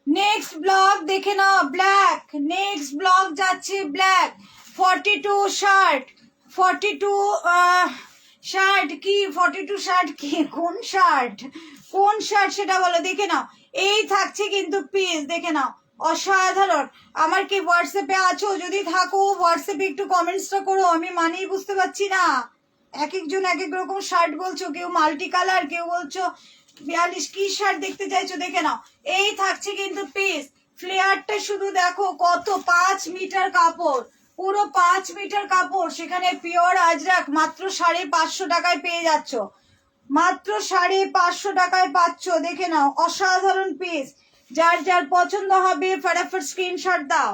A: নেক্সট ব্লগ দেখে নাও, ব্ল্যাক। নেক্সট ব্লগ যাচ্ছে ব্ল্যাক। 42 শার্ট, 42 শার্ট কি 42 শার্ট কি, কোন শার্ট, কোন শার্ট সেটা বলো, দেখে নাও। এই থাকছে কিন্তু পিস, দেখে নাও, অসাধারণ। আমার কি হোয়াটসঅ্যাপে আছো? যদি থাকো হোয়াটসঅ্যাপে একটু কমেন্টসটা করো, আমি মানেই বুঝতে পারছি না। এক একজন এক এক রকম শার্ট বলছো, কেউ মাল্টি কালার, কেউ বলছো 42। কি শার্ট দেখতে চাইছো দেখে নাও। এই থাকছে কিন্তু পিস। ফ্লেয়ারটা শুধু দেখো কত, 5 মিটার কাপড়, পুরো 5 মিটার কাপড়, সেখানে পিওর আজরাক, মাত্র 550 টাকায় পেয়ে যাচ্ছ, মাত্র 550 টাকায় পাচ্ছ, দেখে নাও, অসাধারণ পিস। যার যার পছন্দ হবে ফটাফট স্ক্রিনশট দাও।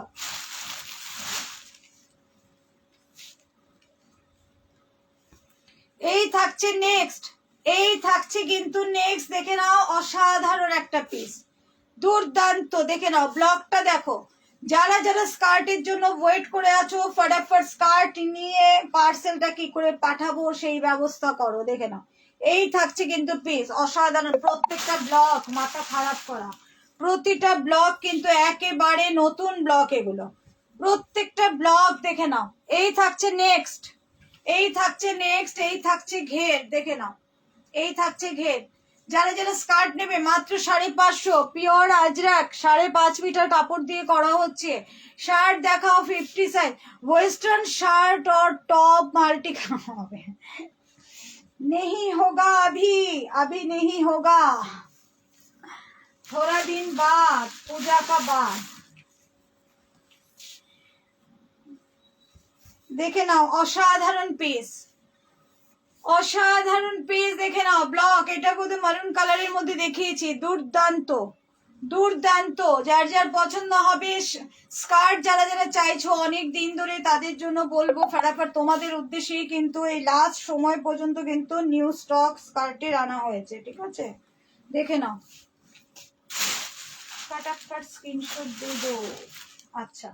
A: এই থাকছে নেক্সট, এই থাকছে কিন্তু নেক্সট, দেখে নাও, অসাধারণ একটা পিস, দুর্দান্ত। দেখে নাও ব্লগটা দেখো। যারা যারা স্কার্টের জন্য ওয়েট করে আছো, ফটাফট স্কার্ট নিয়ে পার্সেলটা কি করে পাঠাবো সেই ব্যবস্থা করো, দেখে নাও। এই থাকছে কিন্তু পিস, অসাধারণ। প্রত্যেকটা ব্লগ মাথা খারাপ করা, প্রতিটা ব্লগ কিন্তু একেবারে নতুন ব্লগ এগুলো, প্রত্যেকটা ব্লগ দেখে নাও। এই থাকছে নেক্সট, এই থাকছে নেক্সট, এই থাকছে ঘের, দেখে নাও, এই থাকছে ঘের। যারা যারা স্কার্ট নেবে মাত্র 550, পিওর আজরাক, 5.5 মিটার কাপড় দিয়ে করা হচ্ছে। শার্ট দেখাও 50 সাইজ, ওয়েস্টার্ন শার্ট और टॉप माल्टी का হবে, नहीं होगा अभी, अभी नहीं होगा, थोड़ा दिन बाद, पूजा का बाद। দেখে নাও অসাধারণ পিস, অসাধারণ পিস, দেখে নাও ব্লক। এটা বোধহয় মারুন কালারের মধ্যে দেখিয়েছি, দুর্দান্ত দুর্দান্ত। যার যার পছন্দ হবে স্কার্ট, যারা যারা চাইছো অনেক দিন ধরে, তাদের জন্য বলবো ফটাফট, তোমাদের উদ্দেশ্যেই কিন্তু এই লাস্ট সময় পর্যন্ত কিন্তু নিউ স্টক স্কার্টের আনা হয়েছে, ঠিক আছে? দেখে নাও, ফটাফট স্ক্রিনশট দিয়ে দো। আচ্ছা,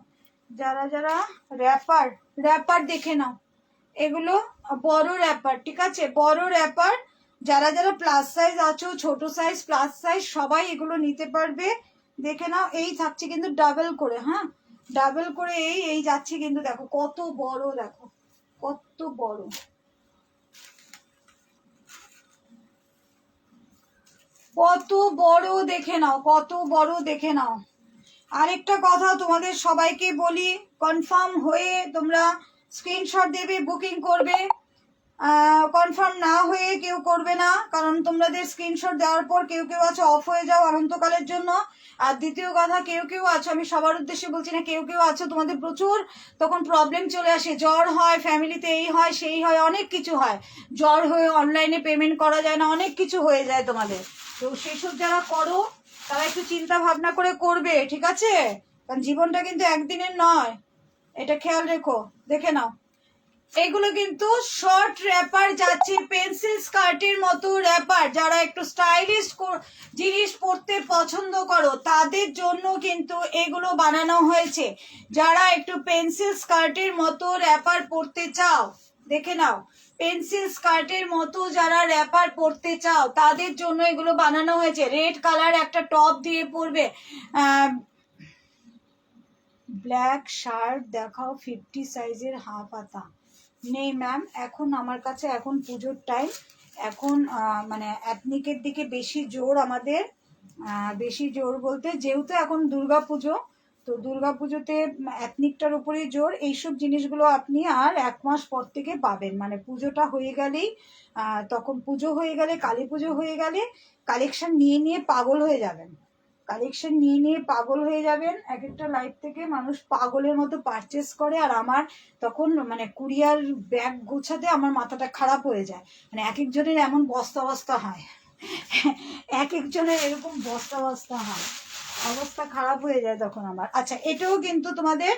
A: যারা যারা র্যাপার, র্যাপার দেখে নাও, এগুলো বড় র্যাপার, ঠিক আছে, বড় র্যাপার। যারা যারা প্লাস সাইজ আছো, ছোট সাইজ প্লাস সাইজ সবাই এগুলো নিতে পারবে, দেখে নাও। এই থাকছে কিন্তু ডাবল করে, হ্যাঁ ডাবল করে, এই এই যাচ্ছে কিন্তু, দেখো কত বড়, দেখো কত বড়, কত বড়, দেখে নাও কত বড়, দেখে নাও। আরেকটা কথা তোমাদের সবাইকে বলি, কনফার্ম হয়ে তোমরা স্ক্রিনশট দেবে, বুকিং করবে। কনফার্ম না হয়ে কেউ করবে না, কারণ তোমাদের স্ক্রিনশট দেওয়ার পর কেউ কেউ আছো অফ হয়ে যাও অনন্তকালের জন্য। আর দ্বিতীয় কথা, কেউ কেউ আছো, আমি সবার উদ্দেশ্যে বলছি না, কেউ কেউ আছো তোমাদের প্রচুর তখন প্রবলেম চলে আসে, জ্বর হয়, ফ্যামিলিতে এই হয় সেই হয়, অনেক কিছু হয়, জ্বর হয়ে অনলাইনে পেমেন্ট করা যায় না, অনেক কিছু হয়ে যায় তোমাদের। তো সেসব যারা করো তারা একটু চিন্তা ভাবনা করে করবে, ঠিক আছে? কারণ জীবনটা কিন্তু একদিনের নয়, এটা খেয়াল রেখো। দেখে নাও, এগুলো কিন্তু শর্ট র্যাপার যাচ্ছে, পেন্সিল স্কার্টের মতো র্যাপার। যারা একটু স্টাইলিশ জিনিস পরতে পছন্দ করো তাদের জন্য কিন্তু এগুলো বানানো হয়েছে। যারা একটু পেন্সিল স্কার্টের মতো র্যাপার পরতে চাও, দেখে নাও, পেন্সিল স্কার্টের মতো যারা র্যাপার পরতে চাও তাদের জন্য এগুলো বানানো হয়েছে। রেড কালার একটা টপ দিয়ে পরবে, ব্ল্যাক শার্ট দেখাও 50 সাইজের হাফ হাতা। নেই ম্যাম, এখন আমার কাছে, এখন পুজোর টাইম, এখন মানে এথনিকের দিকে বেশি জোর আমাদের, বেশি জোর বলতে যেহেতু এখন দুর্গা পুজো, তো দুর্গা পুজোতে এথনিকটার উপরেই জোর। এইসব জিনিসগুলো আপনি আর 1 মাস পর থেকে পাবেন, মানে পুজোটা হয়ে গেলেই, তখন পুজো হয়ে গেলে, কালী পুজো হয়ে গেলে কালেকশন নিয়ে নিয়ে পাগল হয়ে যাবেন, কালেকশন নিয়ে নিয়ে পাগল হয়ে যাবেন। এক একটা লাইভ থেকে মানুষ পাগলের মতো পারচেস করে, আর আমার তখন মানে কুরিয়ার ব্যাগ গোছাতে আমার মাথাটা খারাপ হয়ে যায়, মানে এক একজনের এমন বস্তা বস্তা হয়, এক একজনের এরকম বস্তা বস্তা হয়, অবস্থা খারাপ হয়ে যায় তখন আমার। আচ্ছা, এটাও কিন্তু তোমাদের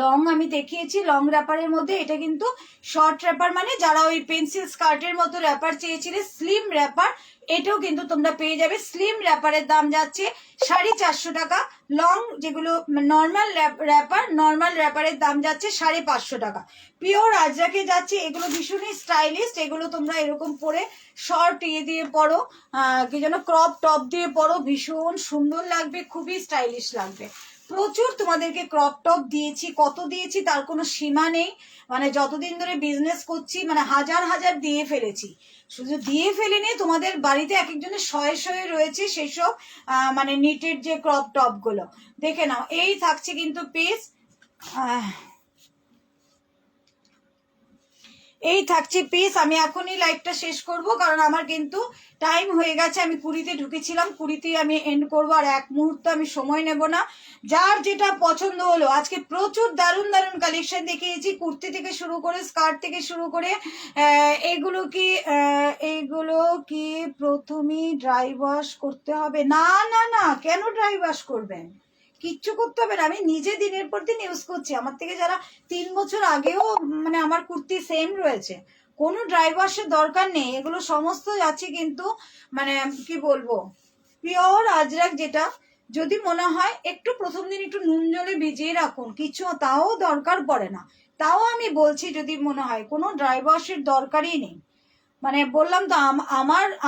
A: লং আমি দেখিয়েছি, লং র্যাপারের মধ্যে এটা কিন্তু শর্ট র্যাপার, মানে যারা ওই পেন্সিল স্কার্টের মতো র্যাপার চেয়েছিলে, স্লিম র্যাপার, এটাও কিন্তু তোমরা পেয়ে যাবে। স্লিম র্যাপারের দাম যাচ্ছে 450 টাকা। লং যেগুলো নর্মাল র্যাপার, নর্মাল র্যাপারের দাম যাচ্ছে 550 টাকা। পিওর আজরাকে যাচ্ছে, এগুলো ভীষণই স্টাইলিস্ট। এগুলো তোমরা এরকম পরে শর্ট ইয়ে দিয়ে পরো, কি যেন ক্রপ টপ দিয়ে পরো, ভীষণ সুন্দর লাগবে, খুবই স্টাইলিশ লাগবে। প্রচুর তোমাদেরকে ক্রপ টপ দিয়েছি, কত দিয়েছি তার কোনো সীমা নেই। মানে যতদিন ধরে বিজনেস করছি, মানে হাজার হাজার দিয়ে ফেলেছি। শুধু দিয়ে ফেলিনি, তোমাদের বাড়িতে এক একজনের শয়ে শয়ে রয়েছে সেসব মানে নিটের যে ক্রপ টপ গুলো, দেখে নাও। এই থাকছে কিন্তু পিস, এই থাকছে পিস। আমি এখনই লাইভটা শেষ করব, কারণ আমার কিন্তু টাইম হয়ে গেছে। আমি 20-তে ঢুকেছিলাম, 20-তেই আমি এন্ড করবো, আর এক মুহূর্ত আমি সময় নেব না। যার যেটা পছন্দ হলো, আজকে প্রচুর দারুণ দারুণ কালেকশন দেখিয়েছি, কুর্তি থেকে শুরু করে স্কার্ট থেকে শুরু করে। এইগুলো কি প্রথমেই ড্রাই ওয়াশ করতে হবে? না না না, কেন ড্রাই ওয়াশ করবেন? কিচ্ছু করতে হবে না, আমি নিজে দিনের পর দিন ইউজ করছি। আমার থেকে যারা 3 বছর আগেও মানে আমার কুর্তি সেম রয়েছে, কোনো ড্রাই ওয়াশের দরকার নেই। এগুলো সমস্ত যাচ্ছে কিন্তু মানে কি বলবো, পিওর আজরাক। যেটা যদি মনে হয় একটু প্রথম দিন একটু নুন জলে ভিজিয়ে রাখুন, কিছু তাও দরকার পড়ে না। তাও আমি বলছি, যদি মনে হয় কোনো ড্রাই ওয়াশের দরকারই নেই। মানে বললাম তো,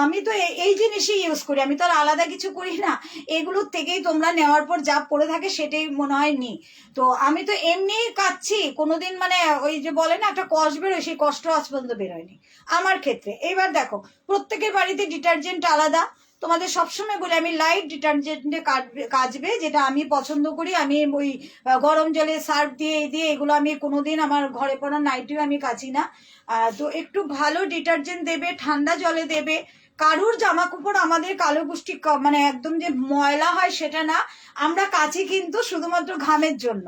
A: আমি তো এই জিনিসই ইউজ করি, আমি তো আর আলাদা কিছু করি না। এগুলোর থেকেই তোমরা নেওয়ার পর যা পড়ে থাকে সেটাই মনে হয় নি। তো আমি তো এমনিই কাচ্ছি, কোনোদিন মানে ওই যে বলে না একটা কষ্ট বেরোয়, সেই কষ্ট আজ পর্যন্ত বেরোয়নি আমার ক্ষেত্রে। এবার দেখো, প্রত্যেকের বাড়িতে ডিটারজেন্ট আলাদা। তোমাদের সবসময় বলে আমি লাইট ডিটারজেন্টে কাচবে, যেটা আমি পছন্দ করি। আমি ওই গরম জলে সার্ফ দিয়ে দিয়ে এগুলো আমি কোনোদিন আমার ঘরে পড়া নাইটিও আমি কাচি না। তো একটু ভালো ডিটারজেন্ট দেবে, ঠান্ডা জলে দেবে। কারুর জামা কাপড় আমাদের কালো গুষ্টি মানে একদম যে ময়লা হয় সেটা না, আমরা কাচি কিন্তু শুধুমাত্র ঘামের জন্য,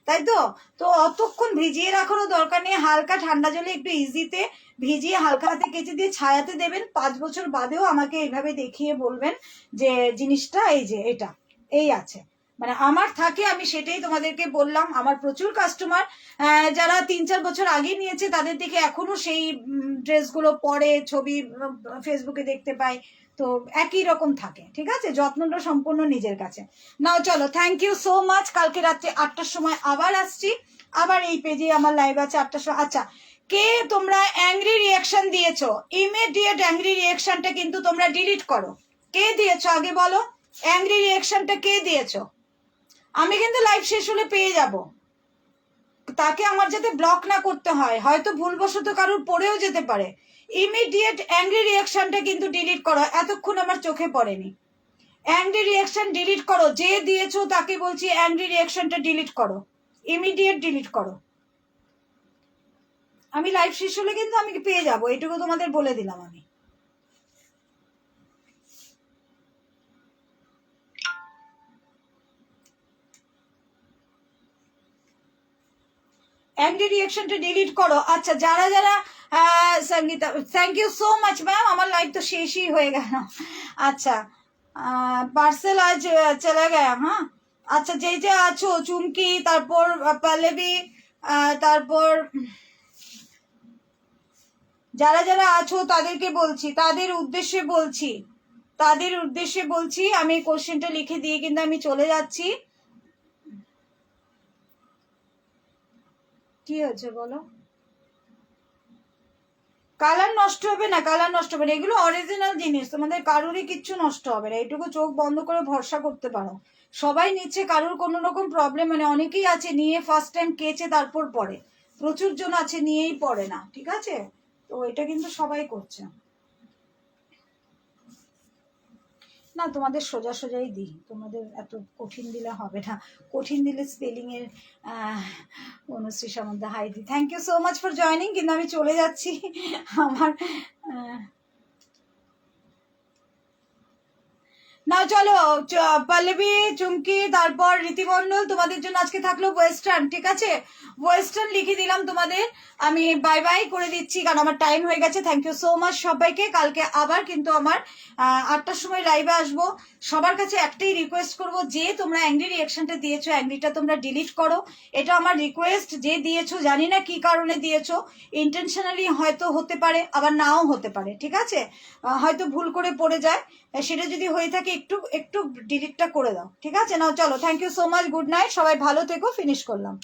A: তাই তো। তো অতক্ষণ ভিজিয়ে রাখারও দরকার নেই, হালকা ঠান্ডা জলে একটু ইজিতে ভিজিয়ে হালকা হাতে কেচে দিয়ে ছায়াতে দেবেন। 5 বছর বাদেও আমাকে এইভাবে দেখিয়ে বলবেন যে জিনিসটা এই যে এটা এই আছে, মানে আমার থাকে, আমি সেটাই তোমাদেরকে বললাম। আমার প্রচুর কাস্টমার যারা 3-4 বছর আগে নিয়েছে, তাদের দেখে এখনো সেই ড্রেসগুলো পরে ছবি ফেসবুকে দেখতে পাই। তো একই রকম থাকে, ঠিক আছে, যত্নটা সম্পূর্ণ নিজের কাছে। নাও চলো, থ্যাংক ইউ সো মাচ। কালকে রাত্রে 8টার সময় আবার আসছি, আবার এই পেজে আমার লাইভ আছে 8টার সময়। আচ্ছা, কে তোমরা অ্যাংরি রিয়াকশন দিয়েছো, ইমিডিয়েট অ্যাংরি রিয়াকশনটা কিন্তু তোমরা ডিলিট করো। কে দিয়েছো আগে বলো, অ্যাংরি রিয়াকশনটা কে দিয়েছো? আমি কিন্তু লাইভ শেষ হলে পেয়ে যাব, তাকে আমার যাতে ব্লক না করতে হয়, হয়তো ভুলবশত কারোর পড়েও যেতে পারে। ইমিডিয়েট অ্যাংরি রিয়াকশনটা কিন্তু ডিলিট করো, এতক্ষণ আমার চোখে পড়েনি। অ্যাংরি রিয়াকশন ডিলিট করো, যে দিয়েছো তাকে বলছি অ্যাংরি রিয়াকশনটা ডিলিট করো, ইমিডিয়েট ডিলিট করো। আমি লাইভ শেষ হলে কিন্তু আমি পেয়ে যাব, এটুকু তোমাদের বলে দিলাম আমি। অ্যাংরি রিয়াকশনটা ডিলিট করো। আচ্ছা, যারা যারা Sangeeta, thank you so much ma'am, আমার লাইভ তো শেষই হয়ে গেল। আচ্ছা, পার্সেল আজ চলে গেয়া, হ্যাঁ। আচ্ছা, যেই যে আছো চুমকি, তারপর পল্লবী, তারপর যারা যারা আছো তাদেরকে বলছি, তাদের উদ্দেশ্যে বলছি আমি কোশ্চেনটা লিখে দিয়ে কিন্তু আমি চলে যাচ্ছি। কি হয়েছে বলো? কালার নষ্ট হবে না, কালার নষ্ট হবে না, এগুলো অরিজিনাল জিনিস, তোমাদের কারোরই কিচ্ছু নষ্ট হবে না, এইটুকু চোখ বন্ধ করে ভরসা করতে পারো। সবাই নিচ্ছে, কারোর কোনো রকম প্রবলেম, মানে অনেকেই আছে নিয়ে ফার্স্ট টাইম কেচে তারপর পরে, প্রচুর জন আছে নিয়েই পড়ে না, ঠিক আছে। তো এটা কিন্তু সবাই করছে না, তোমাদের সোজা সোজাই দিই, তোমাদের এত কঠিন দিলে হবে না, কঠিন দিলে স্পেলিং এর অনুশ্রী সামন্ত হাই দি, thank you so much for joining, কিন্তু আমি চলে যাচ্ছি আমার না চলো, পল্লবী, চুমকি, তারপর রীতিমণ্ডল, তোমাদের জন্য আজকে থাকলো ওয়েস্টার্ন, ঠিক আছে? ওয়েস্টার্ন লিখে দিলাম তোমাদের, আমি বাই বাই করে দিচ্ছি কারণ আমার টাইম হয়ে গেছে। থ্যাংক ইউ সো মাচ সবাইকে। কালকে আবার কিন্তু আমার 8টার সময় লাইভে আসবো। সবার কাছে একটাই রিকোয়েস্ট করব, যে তোমরা অ্যাংরি রিয়াকশনটা দিয়েছো, অ্যাংরিটা তোমরা ডিলিট করো। এটা আমার রিকোয়েস্ট। যে দিয়েছো জানি না কি কারণে দিয়েছো, ইন্টেনশনালি হয়তো হতে পারে, আবার নাও হতে পারে, ঠিক আছে? হয়তো ভুল করে পড়ে যায়, সেটা যদি হয়ে থাকে একটু একটু ডিলিটটা করে দাও, ঠিক আছে? নাও চলো, thank you so much, good night, সবাই ভালো থেকো, ফিনিশ করলাম।